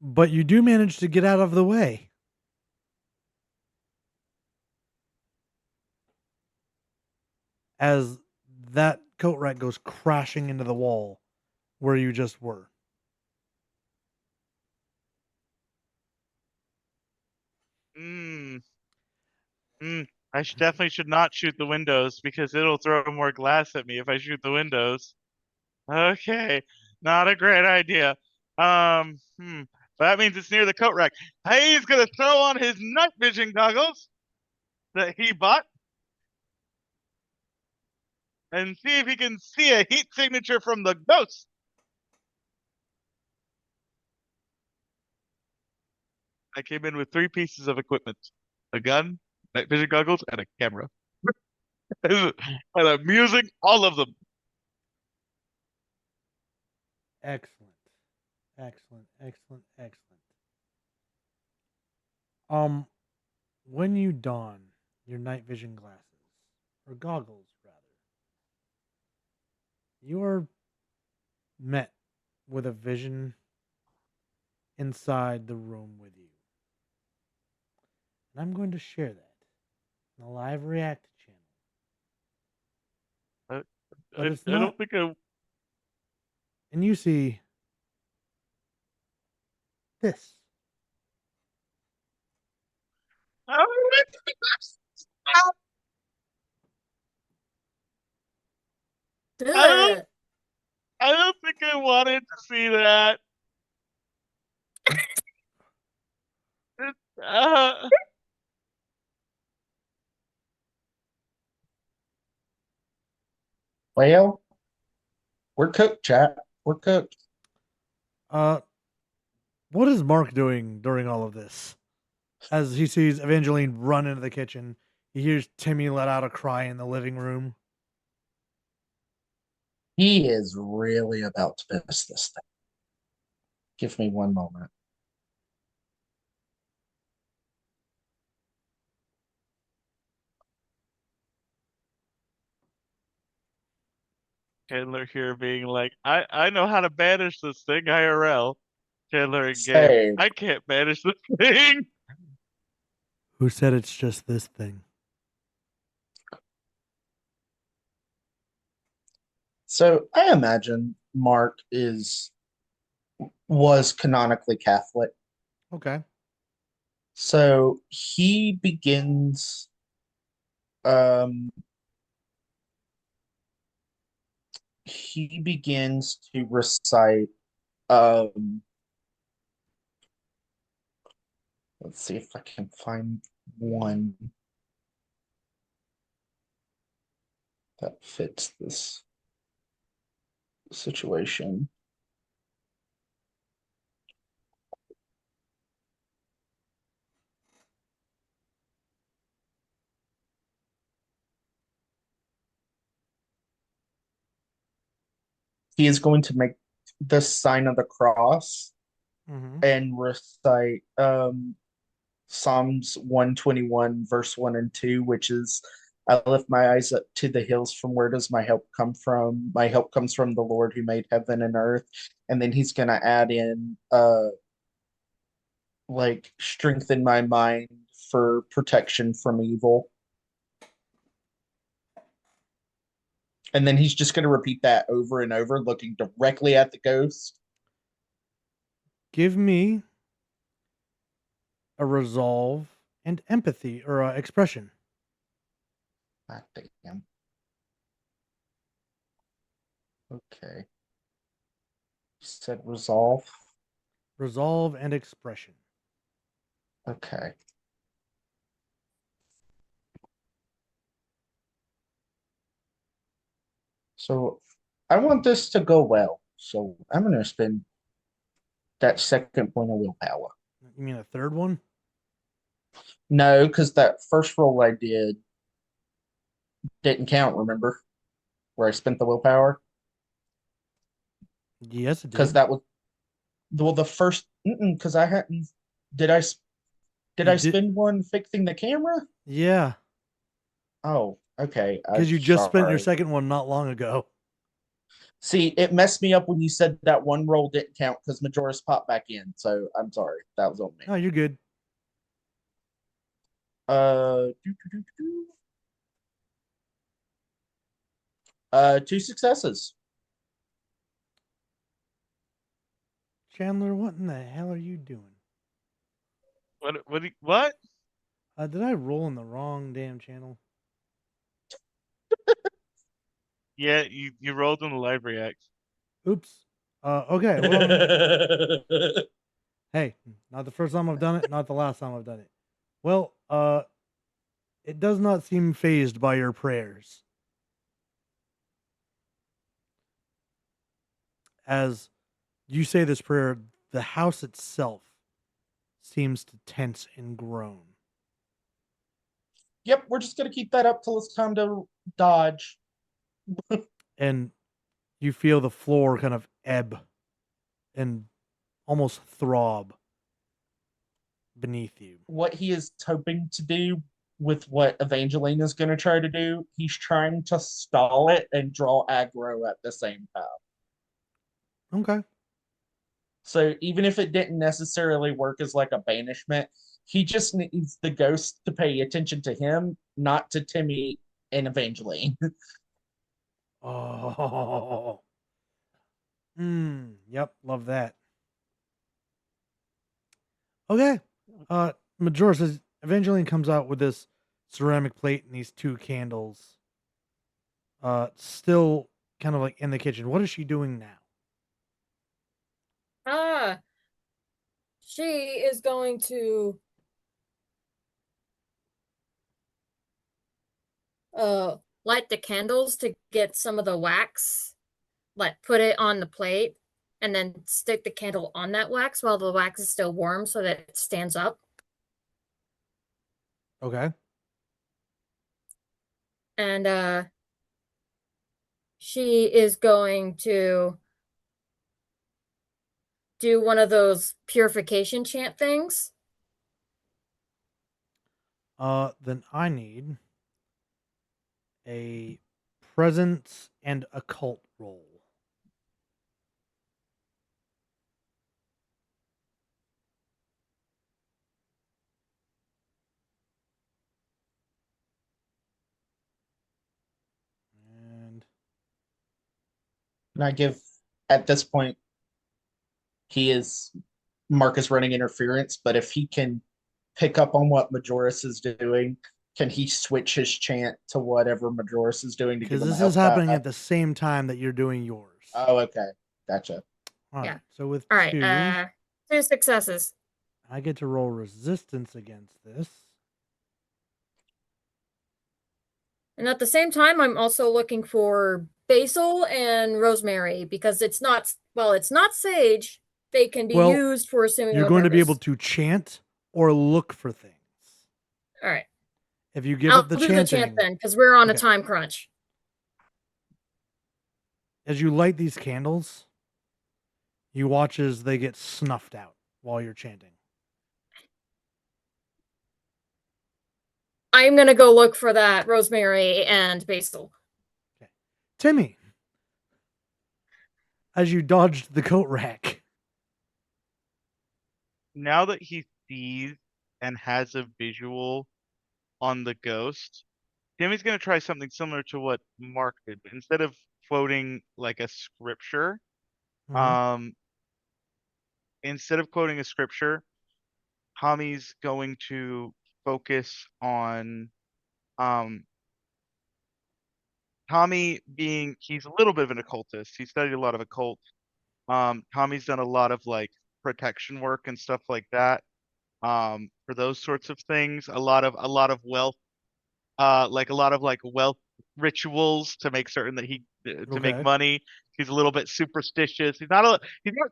But you do manage to get out of the way. As that coat rack goes crashing into the wall where you just were. Hmm. I definitely should not shoot the windows because it'll throw more glass at me if I shoot the windows. Okay, not a great idea. But that means it's near the coat rack. He's gonna throw on his night vision goggles that he bought and see if he can see a heat signature from the ghost. I came in with 3 pieces of equipment: a gun, night vision goggles, and a camera. And I'm using all of them. Excellent. Excellent. Excellent. Excellent. Um, when you don your night vision glasses, or goggles rather, you are met with a vision inside the room with you. And I'm going to share that in the live react channel. But it's I not, don't think I. and you see this. I don't. Ugh. I don't think I wanted to see that. Uh, Well, we're cooked, chat. We're cooked. Uh, what is Mark doing during all of this? As he sees Evangeline run into the kitchen, he hears Timmy let out a cry in the living room. He is really about to miss this thing. Give me one moment. Chandler here being like, I know how to banish this thing IRL. Chandler in game, Same. I can't banish this thing. Who said it's just this thing? So I imagine Mark was canonically Catholic. Okay. So um he begins to recite um let's see if I can find one that fits this situation. He is going to make the sign of the cross Mm-hmm. and recite Psalms 121, verse 1 and 2, which is, I lift my eyes up to the hills, from where does my help come from? My help comes from the Lord who made heaven and earth. And then he's going to add in, like, strengthen my mind for protection from evil. And then he's just going to repeat that over and over, looking directly at the ghost. Give me a resolve and empathy or expression. Ah, damn. Okay. You said resolve. Resolve and expression. Okay. So I want this to go well. So I'm going to spend that second point of willpower. You mean a third one? No, because that first roll I didn't count, remember? Where I spent the willpower? Yes, it Because did. that was, well, the first, because I hadn't, did I, did You I did. spend one fixing the camera? Yeah, Oh, okay. I'm because you just spent your sorry. second one not long ago. See, it messed me up when you said that one roll didn't count because Majora's popped back in. So I'm sorry. That was on me. No, you're good. Doo, doo, doo, doo. Two successes. Chandler, what in the hell are you doing? What? Did I roll in the wrong damn channel? Yeah, you rolled in the live react. Oops. Okay. Well, hey, not the first time I've done it, not the last time I've done it. Well, it does not seem phased by your prayers. As you say this prayer, the house itself seems to tense and groan. Yep, we're just gonna keep that up till it's time to dodge. And you feel the floor kind of ebb and almost throb. beneath you. what he is hoping to do with what Evangeline is going to try to do, he's trying to stall it and draw aggro at the same time. Okay. So even if it didn't necessarily work as like a banishment, he just needs the ghost to pay attention to him, not to Timmy and Evangeline. Oh. Yep. Love that. Okay. Majora says Evangeline comes out with this ceramic plate and these 2 candles. Still kind of like in the kitchen. What is she doing now? Ah, she is going to light the candles to get some of the wax, like put it on the plate, and then stick the candle on that wax while the wax is still warm so that it stands up. Okay. And she is going to do one of those purification chant things. Then I need a presence and occult roll. And And I give at this point he is Mark is running interference, but if he can pick up on what Majoris is doing, can he switch his chant to whatever Majoris is doing to give because him a this is health happening back? at the same time that you're doing yours. Oh, okay. Gotcha. All right. Yeah. So with All right, 2, 2 successes. I get to roll resistance against this. And at the same time, I'm also looking for basil and rosemary because it's not sage. They can be Well, used for a similar You're going to be able purpose. to chant or look for things. All right. If you give I'll up the do the chant chanting, then because we're on a Okay. time crunch. as you light these candles, you watch as they get snuffed out while you're chanting. I'm going to go look for that rosemary and basil. Timmy, as you dodged the coat rack, Now that he sees and has a visual on the ghost, Timmy's gonna try something similar to what Mark did. But instead of quoting like a scripture, Mhm. um, instead of quoting a scripture, Tommy's going to focus on um Tommy being he's a little bit of an occultist. He studied a lot of occult. Tommy's done a lot of like protection work and stuff like that. For those sorts of things, a lot of wealth, like a lot of like wealth rituals to make certain that he to make Okay. money. He's a little bit superstitious. He's not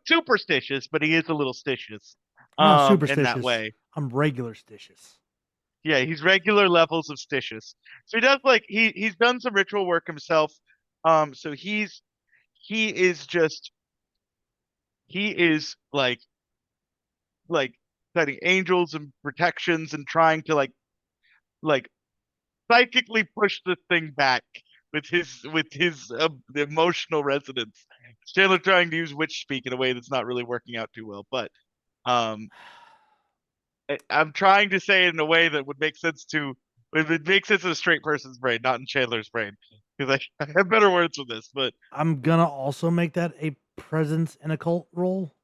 superstitious, but he is a little stitious. I'm not In that superstitious. way. I'm regular stitious. Yeah, he's regular levels of stitious. So he does like he's done some ritual work himself. So he is just he is like setting angels and protections and trying to like psychically push this thing back with his emotional resonance. Chandler trying to use witch speak in a way that's not really working out too well, but um I'm trying to say it in a way that would make sense to it would make sense in a straight person's brain, not in Chandler's brain. Because I have better words for this, but I'm gonna also make that a presence and occult roll.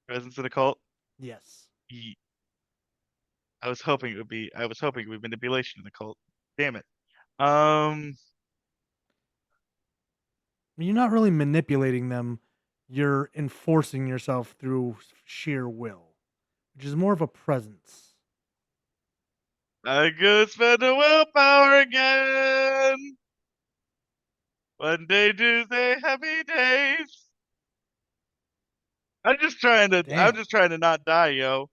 presence in a cult. Yes. I was hoping it would be manipulation in the cult. Damn it. Um You're not really manipulating them. You're enforcing yourself through sheer will, which is more of a presence. I could spend a willpower again. Monday, Tuesday, happy days. I'm Damn. just trying to not die, yo.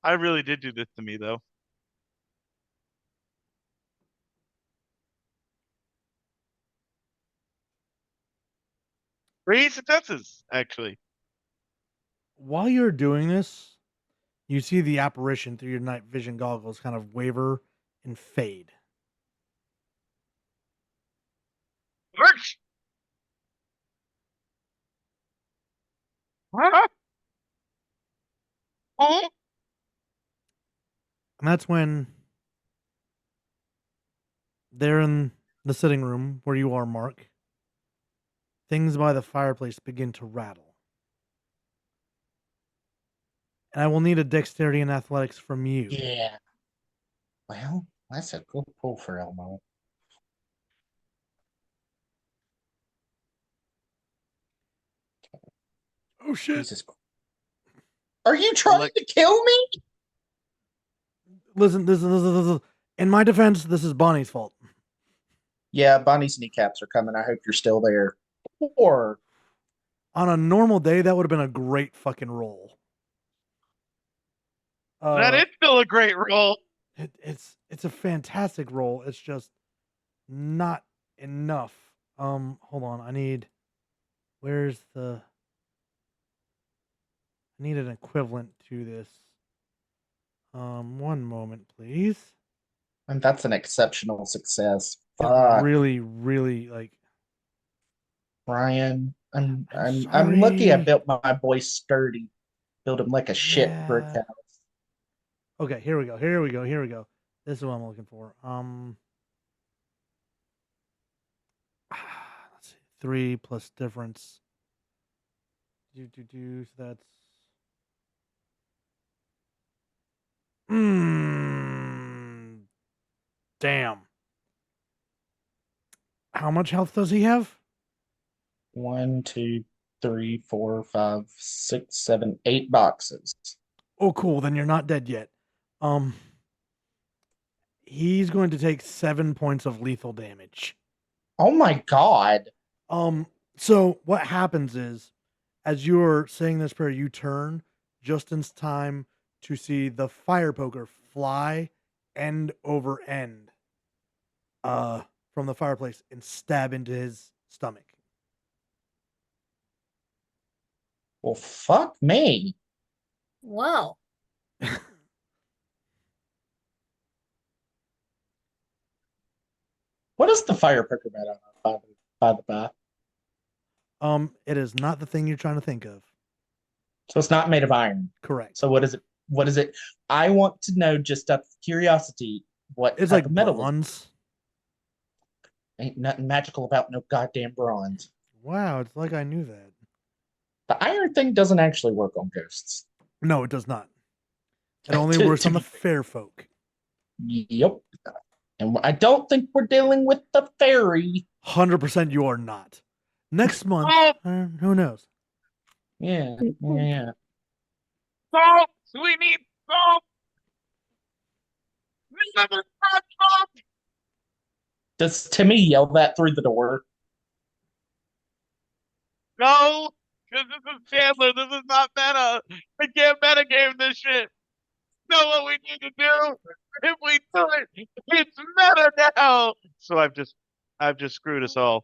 I really did do this to me though. 3 successes, actually. While you're doing this, you see the apparition through your night vision goggles kind of waver and fade. Arch! Huh? Oh, And that's when they're in the sitting room where you are, Mark. Things by the fireplace begin to rattle. And I will need a dexterity and athletics from you. Yeah. Well, that's a good pull for Elmo. Oh shit. Jesus. Are you trying to kill me? Listen, this. In my defense, this is Bonnie's fault. Yeah, Bonnie's kneecaps are coming. I hope you're still there. Or On a normal day, that would have been a great fucking roll. that is still a great roll. It's a fantastic roll. It's just not enough. Hold on. I need an equivalent to this. One moment, please. and that's an exceptional success. It Fuck, really, really like Brian. I'm I'm lucky I sorry. built my boy sturdy. Built him like a shit brick Yeah. house. Okay, here we go. This is what I'm looking for. Let's see. 3 plus difference. So that's damn. How much health does he have? 1, 2, 3, 4, 5, 6, 7, 8 boxes. Oh, cool. Then you're not dead yet. He's going to take 7 points of lethal damage. Oh my god. So what happens is, as you're saying this prayer, you turn just in time to see the fire poker fly end over end, from the fireplace and stab into his stomach. Well, fuck me. Wow. What is the fire poker made out of, by the by? It is not the thing you're trying to think of. So it's not made of iron. Correct. So what is it? What is it? I want to know, just out of curiosity, what It's type like of metal is it? bronze. Ain't nothing magical about no goddamn bronze. Wow, it's like I knew that. The iron thing doesn't actually work on ghosts. No, it does not. It only To- works to on the be fair. fair folk. Yep. And I don't think we're dealing with the fairy. 100% you are not. Next month, who knows? Yeah. Salt! We need salt! This is not salt! Does Timmy yell that through the door? No! Because this is Chandler. This is not meta. I can't meta game this shit. Know what we need to do? If we do it, it's meta now. So I've just screwed us all.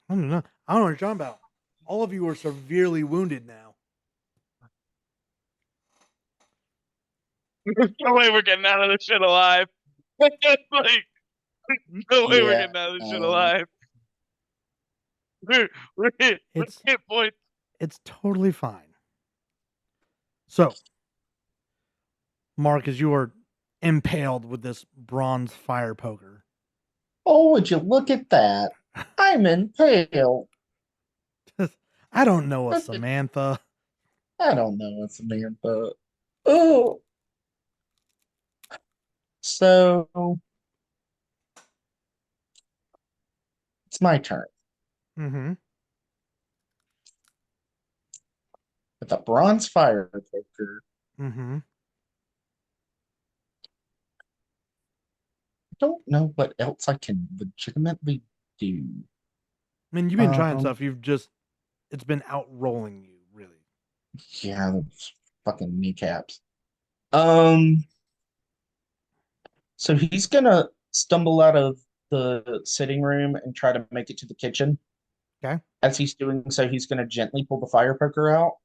I don't know. I don't know what you're talking about. All of you are severely wounded now. There's no way we're getting out of this shit alive. It's like, no way we're Yeah, getting out of this shit alive. We're It's- hit points. It's totally fine. So, Mark, as you are impaled with this bronze fire poker, Oh, would you look at that? I'm impaled. I don't know a Samantha. I don't know, Samantha. Oh. So it's my turn. Mm-hmm. With a bronze fire poker, Mm-hmm. I don't know what else I can legitimately do. I mean, you've been trying Um, stuff. It's been outrolling you, really. Yeah, those fucking kneecaps. So he's gonna stumble out of the sitting room and try to make it to the kitchen. Okay. As he's doing so, he's going to gently pull the fire poker out.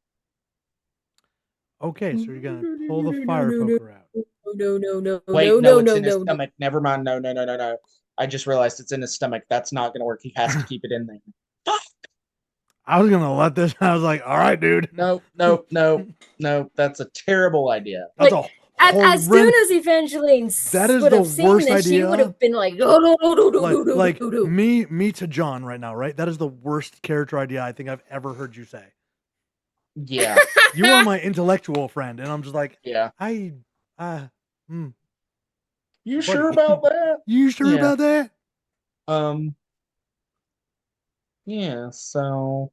Okay, so you're gonna pull the fire poker out. No, Wait, no, it's in his no. stomach. Never mind. No. I just realized it's in his stomach. That's not going to work. He has to keep it in there. I was gonna let this. I was like, all right, dude. No. That's a terrible idea. That's Like, a as soon horrendous. as Evangeline That is would the have seen worst this, she would idea. have been like, no, Like me to John right now, right? That is the worst character idea I think I've ever heard you say. Yeah. You are my intellectual friend, and I'm just like, Yeah. you You buddy. sure about that? You sure Yeah. about that? Yeah, so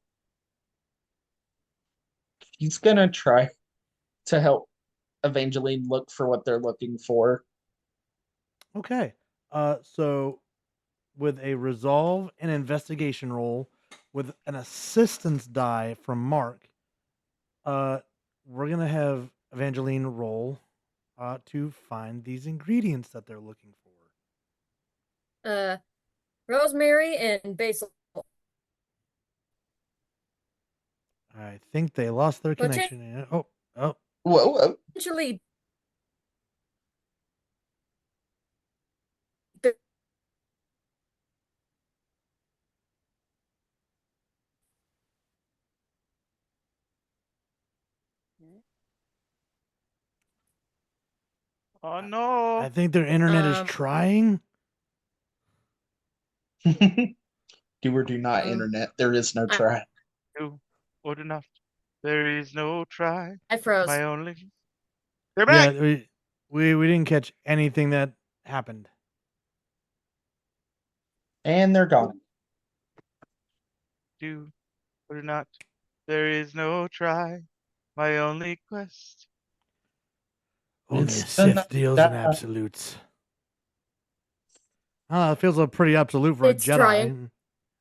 he's gonna try to help Evangeline look for what they're looking for. Okay. So with a resolve and investigation roll with an assistance die from Mark, we're gonna have Evangeline roll to find these ingredients that they're looking for. Rosemary and basil. I think they lost their connection. Oh. Whoa. Potentially. Oh no. I think their internet is trying. Do or do not internet. There is no try. Do or do not. There is no try. I froze. My only. They're back. Yeah, we didn't catch anything that happened. And they're gone. Do or do not. There is no try. My only quest. Only a It's Sith deals in that- absolutes. It feels a pretty absolute for It's a Jedi. trying.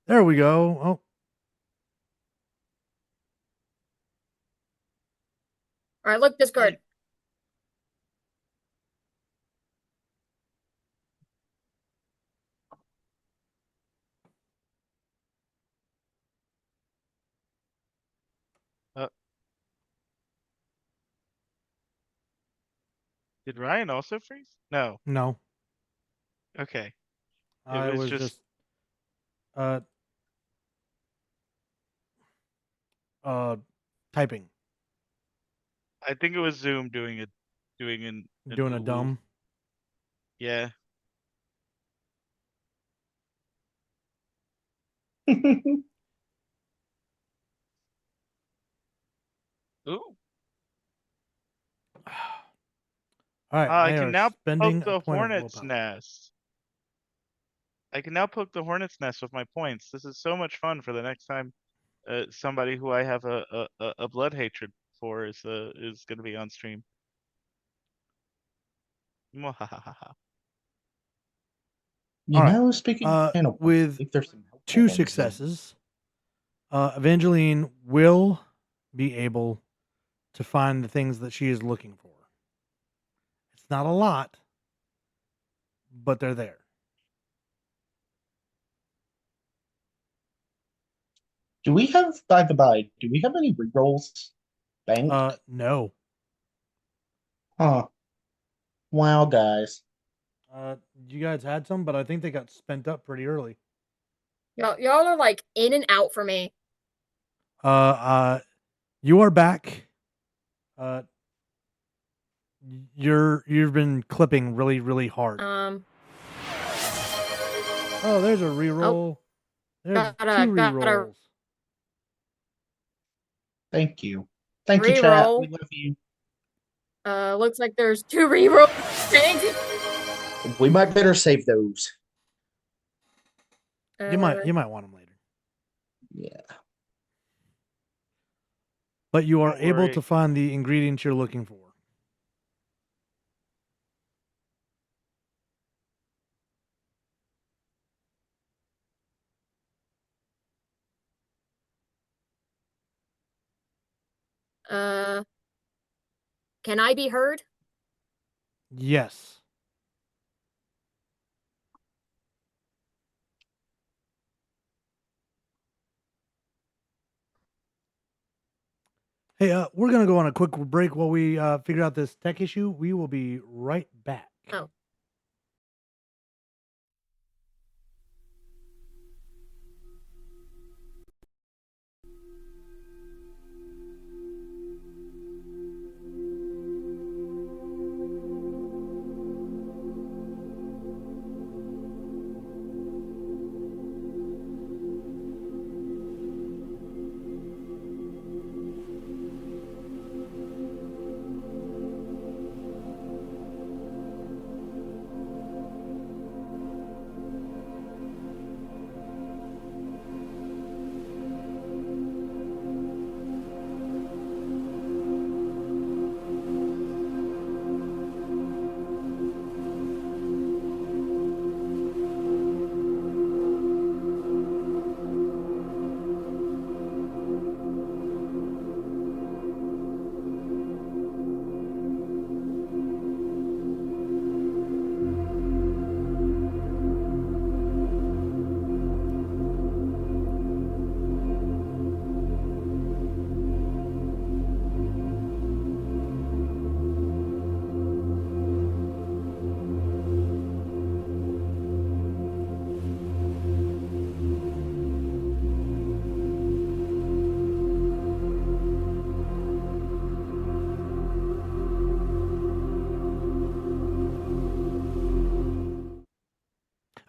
There we go. Oh. All right, look, discard. Did Ryan also freeze? No. No. Okay. It was just typing. I think it was Zoom doing a dumb. Yeah. Ooh. All right. I can now spending poke the a point of hornet's willpower. nest. I can now poke the hornet's nest with my points. This is so much fun for the next time somebody who I have a blood hatred for is going to be on stream. Mwahahaha. You know, speaking of panel, with I think there's some helpful 2 ones in. successes, Evangeline will be able to find the things that she is looking for. It's not a lot, but they're there. Do we have, by the by, do we have any rerolls banked? No. Huh. Wow, guys. You guys had some, but I think they got spent up pretty early. Y'all are like in and out for me. You are back. You've been clipping really, really hard. Oh, there's a reroll. There's 2 rerolls. Thank you. Thank you, chat. We love you. Looks like there's 2 rerolls. We might better save those. You might want them later. Yeah. But you are Don't able worry. to find the ingredients you're looking for. Can I be heard? Yes. Hey, we're gonna go on a quick break while we figure out this tech issue. We will be right back. Oh.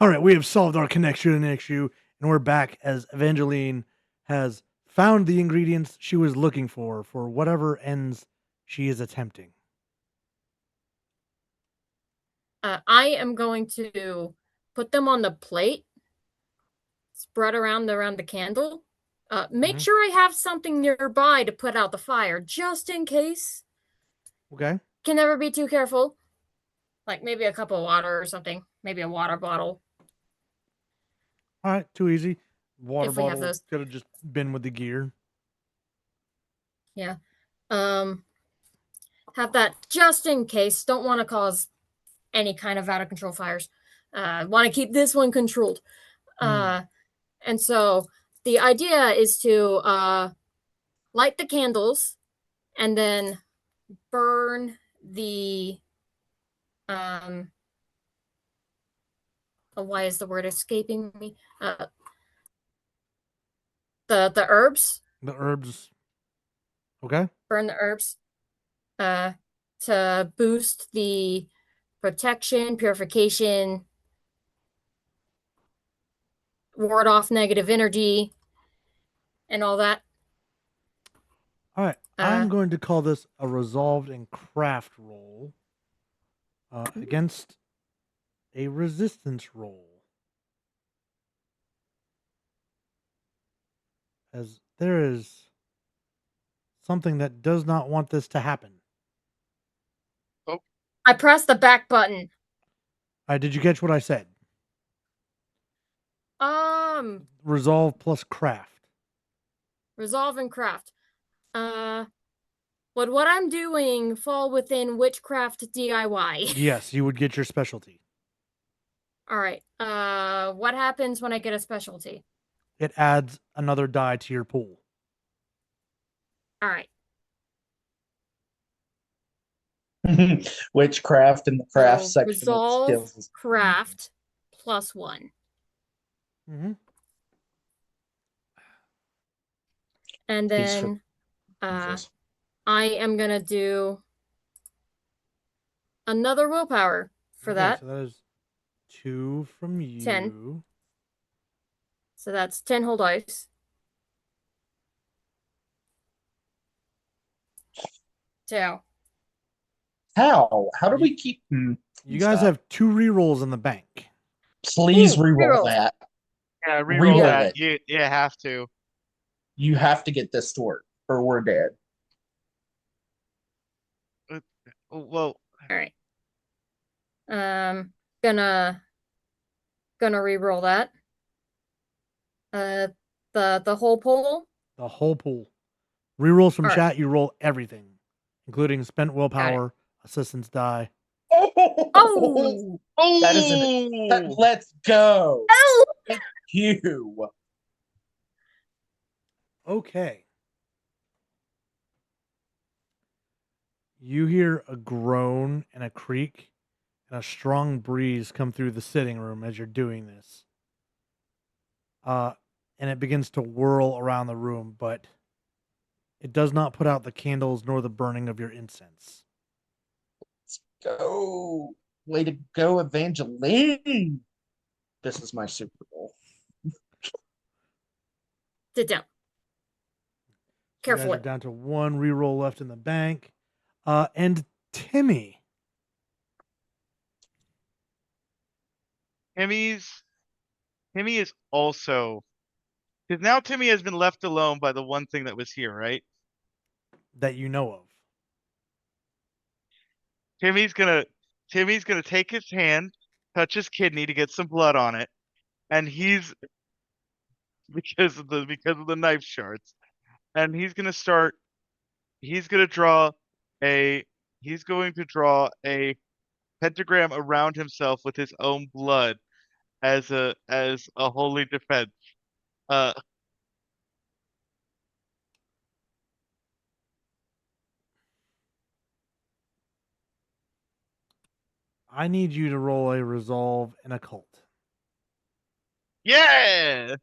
All right, we have solved our connection issue, and we're back as Evangeline has found the ingredients she was looking for whatever ends she is attempting. I am going to put them on the plate, spread around the candle. Make Mhm. sure I have something nearby to put out the fire, just in case. Okay. Can never be too careful. Like maybe a cup of water or something. Maybe a water bottle. All right, too easy. Water If we have bottle those. could have just been with the gear. Yeah. Have that just in case. Don't want to cause any kind of out of control fires. Want to keep this one controlled. And so the idea is to light the candles and then burn the why is the word escaping me? The herbs. The herbs. Okay. Burn the herbs to boost the protection, purification, ward off negative energy, and all that. All right. I'm going to call this a resolved and craft roll against a resistance roll. As there is something that does not want this to happen. I pressed the back button. Did you catch what I said? Resolve plus craft. Resolve and craft. Would what I'm doing fall within witchcraft DIY? Yes, you would get your specialty. All right. What happens when I get a specialty? It adds another die to your pool. All right. Witchcraft and the craft So, section of resolve, skills. craft, +1. Mm-hmm. And These then for- I am going to do another willpower for that. So that is 2 from you. 10. So that's 10 whole dice. So. How? How do we keep... You guys have 2 rerolls in the bank. Please Ooh, reroll reroll. that. Yeah, Reroll reroll that. it. You have to. You have to get this to work, or we're dead. Well, All right. Gonna re-roll that. The whole pool. The whole pool. Rerolls from All right. chat, you roll everything, including spent willpower, assistance die. Oh! That isn't. Let's go. Oh! Thank you. Okay. You hear a groan and a creak and a strong breeze come through the sitting room as you're doing this. And it begins to whirl around the room, but it does not put out the candles nor the burning of your incense. Let's go. Way to go, Evangeline. This is my Super Bowl. Sit down. So you guys Carefully. are down to one reroll left in the bank. And Timmy. Timmy is also, because now Timmy has been left alone by the one thing that was here, right? That you know of. Timmy's gonna take his hand, touch his kidney to get some blood on it, and he's because of the knife shards, and he's gonna start. He's gonna draw a. He's going to draw a pentagram around himself with his own blood as a holy defense. Uh, I need you to roll a resolve and occult. yeah,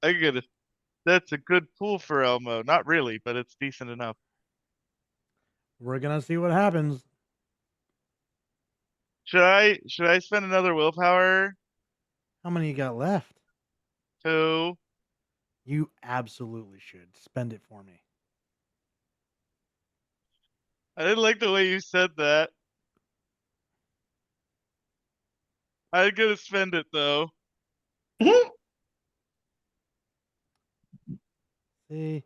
I get it. That's a good pool for Elmo. Not really, but it's decent enough. We're gonna see what happens. Should I spend another willpower How many you got left? to? You absolutely should. Spend it for me. I didn't like the way you said that. I'm gonna spend it though. See?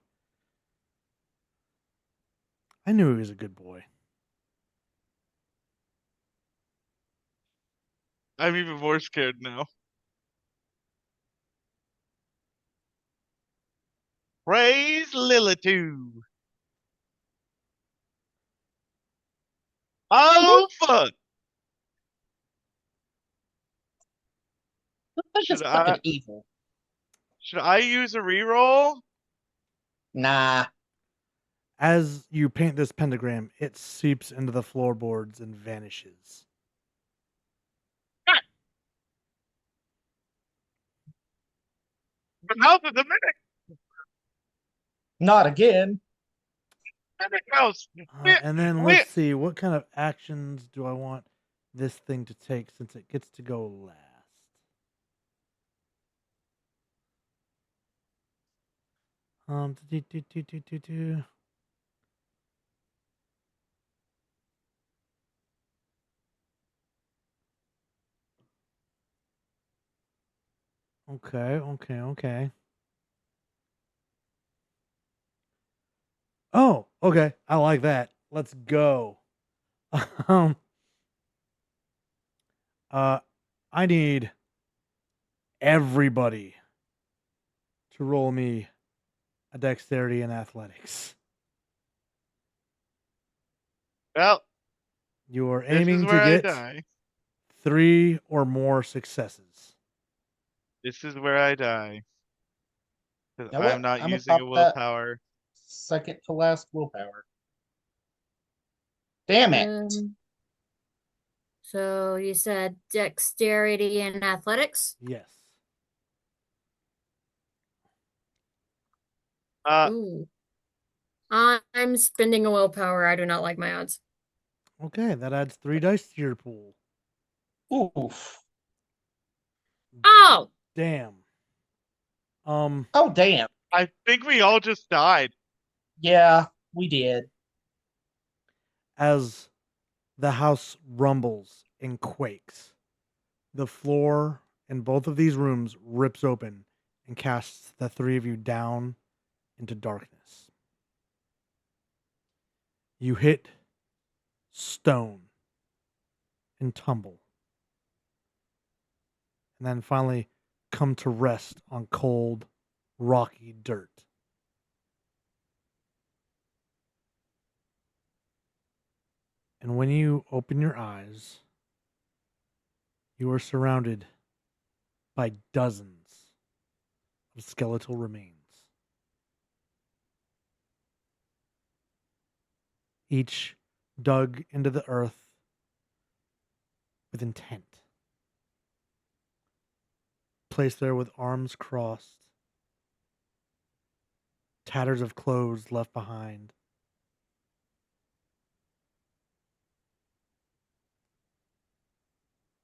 I knew he was a good boy. I'm even more scared now. Praise Lilitude. Oh fuck! That's Should just fucking I evil. should I use a reroll? Nah. As you paint this pentagram, it seeps into the floorboards and vanishes. The mouth of the Not again. mimic mouse. And then let's see, what kind of actions do I want this thing to take since it gets to go last? Do, do, do, do, do, do. Okay. Oh, okay. I like that. Let's go. um, I need everybody to roll me a dexterity and athletics. Well, You are this is aiming to where I get die. 3 or more successes. This is where I die. Because You know what? I'm not I'm gonna using a pop that willpower. second to last willpower. Damn it. So you said dexterity and athletics? Yes. Ooh. I'm spending a willpower. I do not like my odds. Okay, that adds 3 dice to your pool. Oof. Oh! Damn. Oh, damn. I think we all just died. Yeah, we did. As the house rumbles and quakes, the floor in both of these rooms rips open and casts the 3 of you down into darkness. You hit stone and tumble, and then finally come to rest on cold, rocky dirt. And when you open your eyes, you are surrounded by dozens of skeletal remains. each dug into the earth with intent. Placed there with arms crossed, tatters of clothes left behind.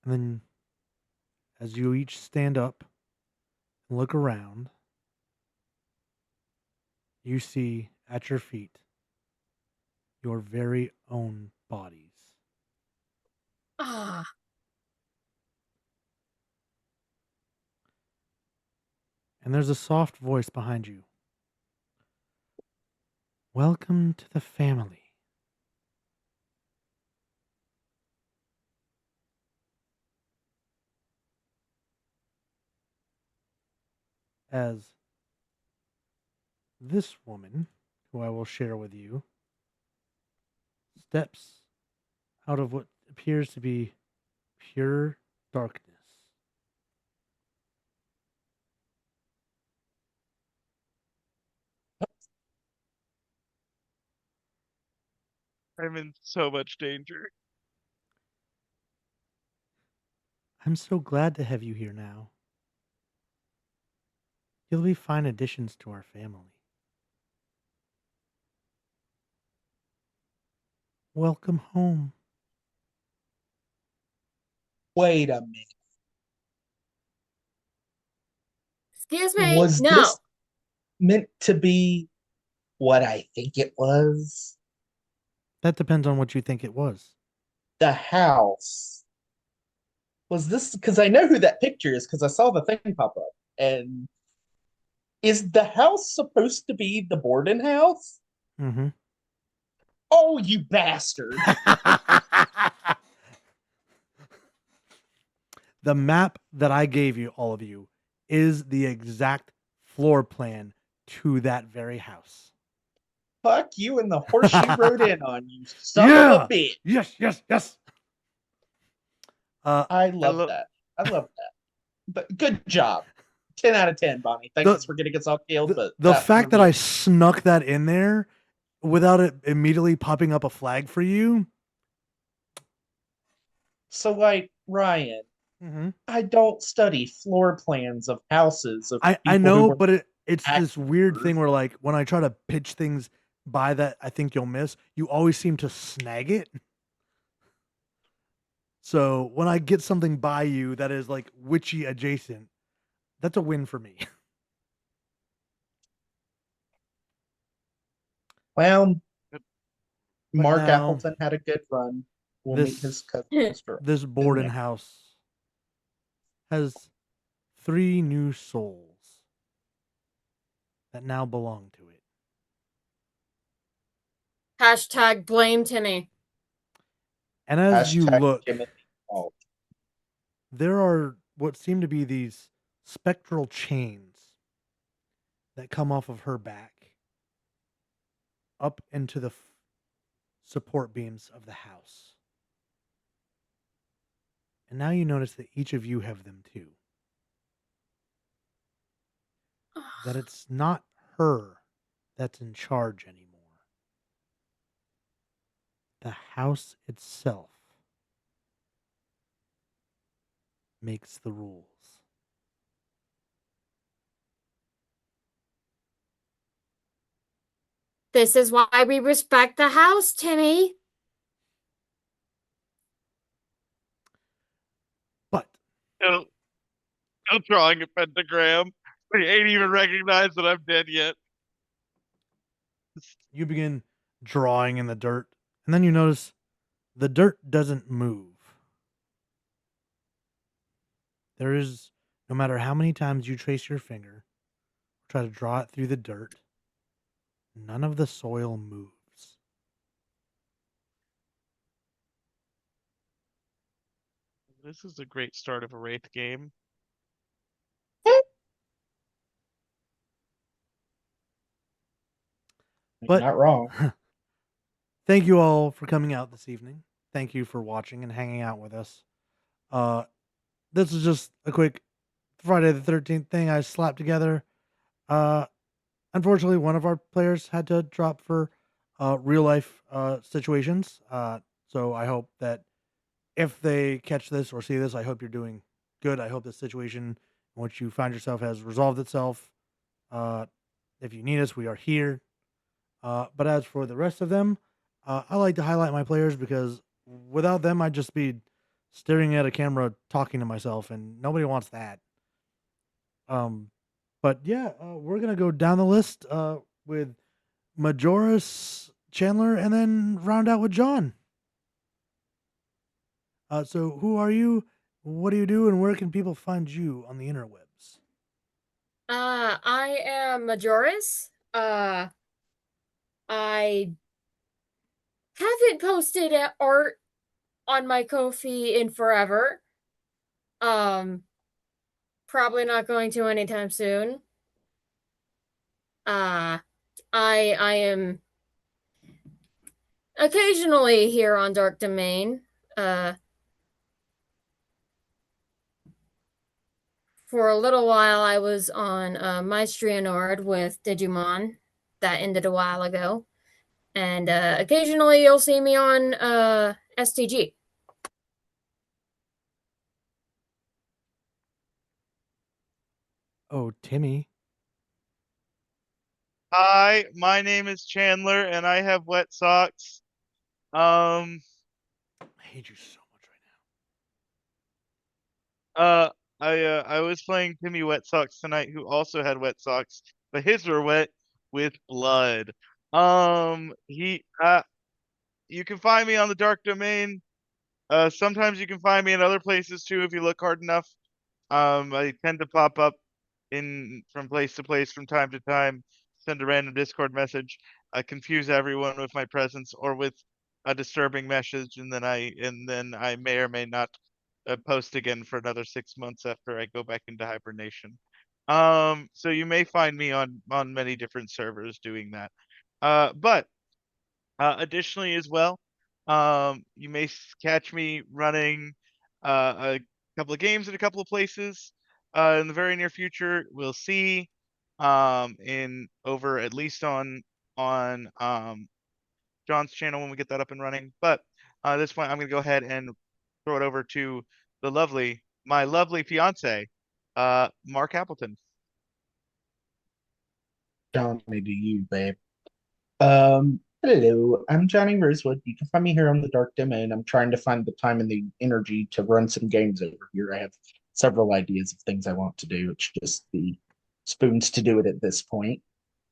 And then, as you each stand up and look around, you see at your feet your very own bodies. Ah, And there's a soft voice behind you. Welcome to the family. As this woman, who I will share with you, steps out of what appears to be pure darkness. I'm in so much danger. I'm so glad to have you here now. You'll be fine additions to our family. Welcome home. Wait a minute. excuse me. Was No. this meant to be what I think it was? That depends on what you think it was. The house. Was this because I know who that picture is because I saw the thing pop up. And is the house supposed to be the Borden house? Mm-hmm. Oh, you bastard. The map that I gave you, all of you, is the exact floor plan to that very house. Fuck you and the horse you rode in on, you son of a bitch. Yes. I love lo- that. I love that. But good job. 10 out of 10, Bonnie. Thanks for getting us all killed. But the fact that I snuck that in there without it immediately popping up a flag for you. So, like, Ryan, Mm-hmm. I don't study floor plans of houses of I people who know, were but it's this weird actors. thing where, like, when I try to pitch things by that I think you'll miss, you always seem to snag it. So when I get something by you that is like witchy adjacent, that's a win for me. Well, But Mark now, Appleton had a good run. We'll meet his cousin sister. this Borden house has 3 new souls that now belong to it. Hashtag blame Timmy. And as you Hashtag look, Timothy Alt. there are what seem to be these spectral chains that come off of her back up into the support beams of the house. And now you notice that each of you have them too. That it's not her that's in charge anymore. The house itself makes the rules. This is why we respect the house, Timmy. But Still drawing a pentagram. He ain't even recognized that I'm dead yet. you begin drawing in the dirt, and then you notice the dirt doesn't move. There is, no matter how many times you trace your finger, try to draw it through the dirt, none of the soil moves. This is a great start of a Wraith game. But Not wrong. thank you all for coming out this evening. Thank you for watching and hanging out with us. This is just a quick Friday the 13th thing I slapped together. Unfortunately, one of our players had to drop for real life situations. So I hope that if they catch this or see this, I hope you're doing good. I hope this situation in which you find yourself has resolved itself. Uh, if you need us, we are here. But as for the rest of them, I like to highlight my players because without them, I'd just be staring at a camera talking to myself, and nobody wants that. Um, but yeah, we're gonna go down the list with Majoris, Chandler, and then round out with John. So who are you? What do you do, and where can people find you on the interwebs? I am Majoris. I haven't posted art on my Ko-fi in forever. Probably not going to anytime soon. I am occasionally here on Dark Domain. For a little while, I was on Maestrianord with Digimon. That ended a while ago. And occasionally you'll see me on STG. Oh, Timmy. Hi, my name is Chandler, and I have wet socks. Um, I hate you so much right uh, I was playing Timmy Wet Socks tonight, who also had wet socks, but his were wet with blood. He you can find me on the Dark Domain. Sometimes you can find me in other places too if you look hard enough. I tend to pop up in from place to place from time to time, send a random Discord message, confuse everyone with my presence or with a disturbing message, and then I may or may not post again for another 6 months after I go back into hibernation. So you may find me on many different servers doing that. But additionally, as well, you may catch me running a couple of games in a couple of places in the very near future. We'll see. In over at least on John's channel when we get that up and running. But at this point, I'm gonna go ahead and throw it over to my lovely fiance, Mark Appleton. Johnny to you, babe. Hello, I'm Johnny Rosewood. You can find me here on the Dark Domain. I'm trying to find the time and the energy to run some games over here. I have several ideas of things I want to do. It's just the spoons to do it at this point.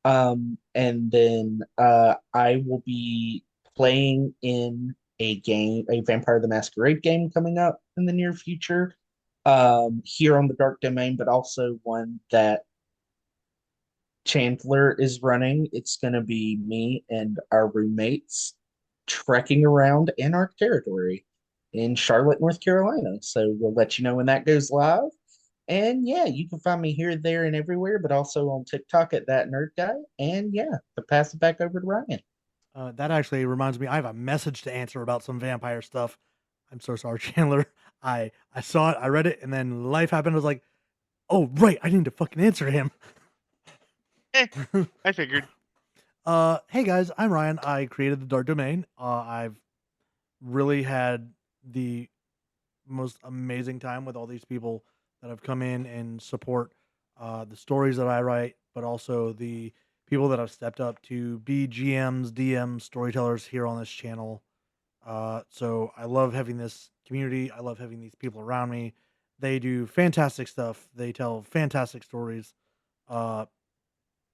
And then I will be playing in a game, a Vampire the Masquerade game coming up in the near future. Here on the Dark Domain, but also one that Chandler is running. It's going to be me and our roommates trekking around Anarch territory in Charlotte, North Carolina. So we'll let you know when that goes live. And yeah, you can find me here, there, and everywhere, but also on TikTok at that nerd guy. And yeah, to pass it back over to Ryan. That actually reminds me, I have a message to answer about some vampire stuff. I'm so sorry, Chandler. I saw it, I read it, and then life happened. I was like, oh right, I need to fucking answer him. I figured. Hey guys, I'm Ryan. I created the Dark Domain. I've really had the most amazing time with all these people that have come in and support the stories that I write, but also the people that have stepped up to be GMs, DMs, storytellers here on this channel. So I love having this community. I love having these people around me. They do fantastic stuff. They tell fantastic stories. Uh,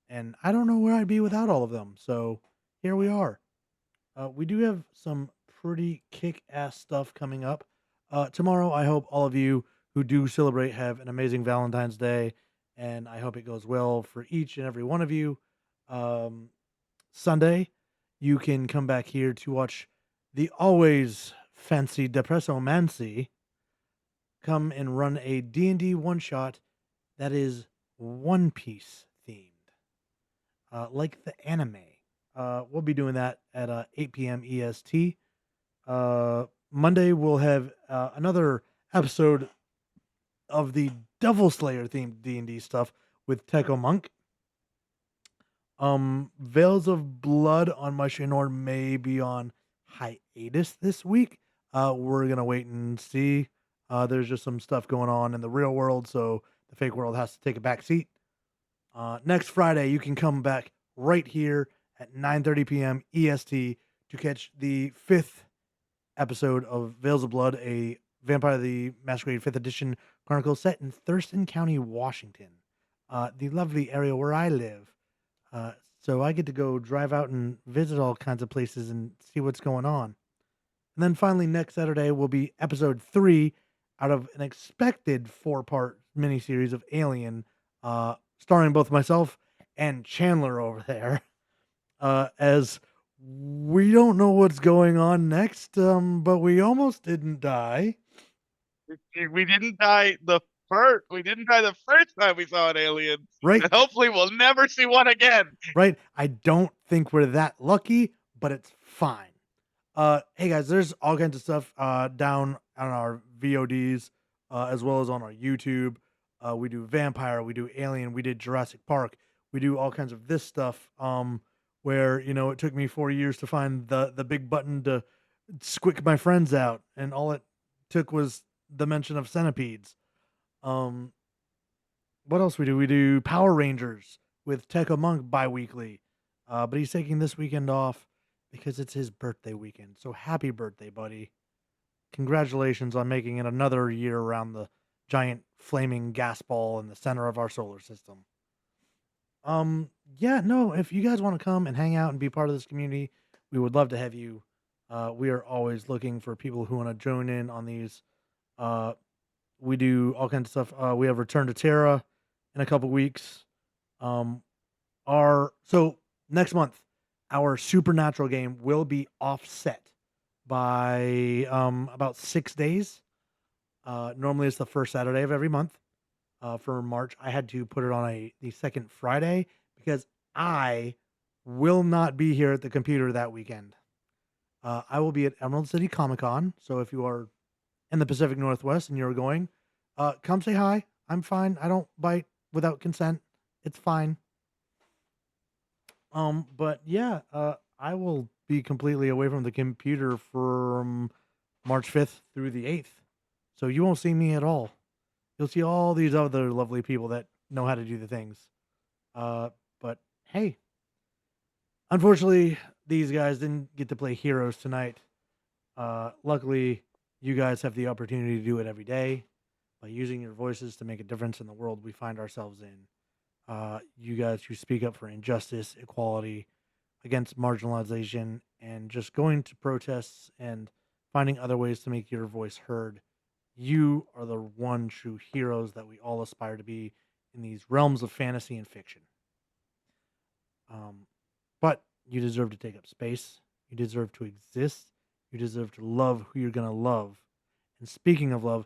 and I don't know where I'd be without all of them. So here we are. We do have some pretty kick-ass stuff coming up. Tomorrow, I hope all of you who do celebrate have an amazing Valentine's Day, and I hope it goes well for each and every one of you. Um, Sunday, you can come back here to watch the always fancy Depresso Mancy come and run a D&D one-shot that is One Piece themed, like the anime. We'll be doing that at 8 p.m. EST. Monday, we'll have another episode of the Devil Slayer themed D&D stuff with Techo Monk. Veils of Blood on my Shinor may be on hiatus this week. We're gonna wait and see. There's just some stuff going on in the real world, so the fake world has to take a back seat. Next Friday, you can come back right here at 9:30 p.m. EST to catch the 5th episode of Veils of Blood, a Vampire the Masquerade 5th Edition chronicle set in Thurston County, Washington, the lovely area where I live. So I get to go drive out and visit all kinds of places and see what's going on. And then finally, next Saturday will be episode 3 out of an expected 4-part miniseries of Alien, starring both myself and Chandler over there. As we don't know what's going on next, but we almost didn't die. We didn't die the first. We didn't die the first time we saw an alien, Right? and hopefully we'll never see one again. Right? I don't think we're that lucky, but it's fine. Hey guys, there's all kinds of stuff down on our VODs, as well as on our YouTube. We do Vampire, we do Alien, we did Jurassic Park, we do all kinds of this stuff. Where it took me 4 years to find the big button to squick my friends out, and all it took was the mention of centipedes. Um, what else we do? We do Power Rangers with Tekka Monk bi-weekly. But he's taking this weekend off because it's his birthday weekend. So happy birthday, buddy. Congratulations on making it another year around the giant flaming gas ball in the center of our solar system. Yeah, no, if you guys want to come and hang out and be part of this community, we would love to have you. We are always looking for people who want to join in on these. We do all kinds of stuff. We have Return to Terra in a couple weeks. So next month, our Supernatural game will be offset by about 6 days. Normally it's the first Saturday of every month. For March, I had to put it on the second Friday because I will not be here at the computer that weekend. I will be at Emerald City Comic Con. So if you are in the Pacific Northwest and you're going, come say hi. I'm fine. I don't bite without consent. It's fine. But yeah, I will be completely away from the computer from March 5th through the 8th. So you won't see me at all. You'll see all these other lovely people that know how to do the things. But hey, unfortunately, these guys didn't get to play heroes tonight. Luckily, you guys have the opportunity to do it every day by using your voices to make a difference in the world we find ourselves in. You guys who speak up for injustice, equality, against marginalization, and just going to protests and finding other ways to make your voice heard. You are the one true heroes that we all aspire to be in these realms of fantasy and fiction. But you deserve to take up space. You deserve to exist. You deserve to love who you're going to love. And speaking of love,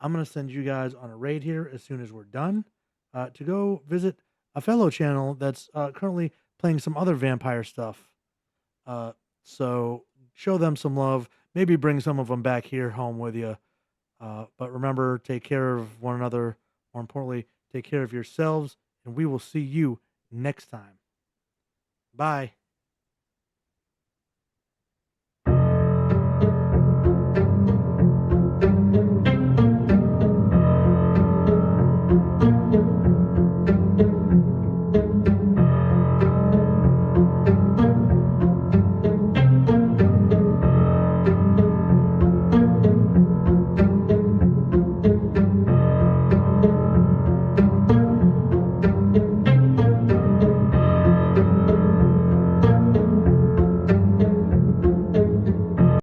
I'm going to send you guys on a raid here as soon as we're done to go visit a fellow channel that's currently playing some other vampire stuff. So show them some love. Maybe bring some of them back here home with you. But remember, take care of one another. More importantly, take care of yourselves. And we will see you next time. Bye.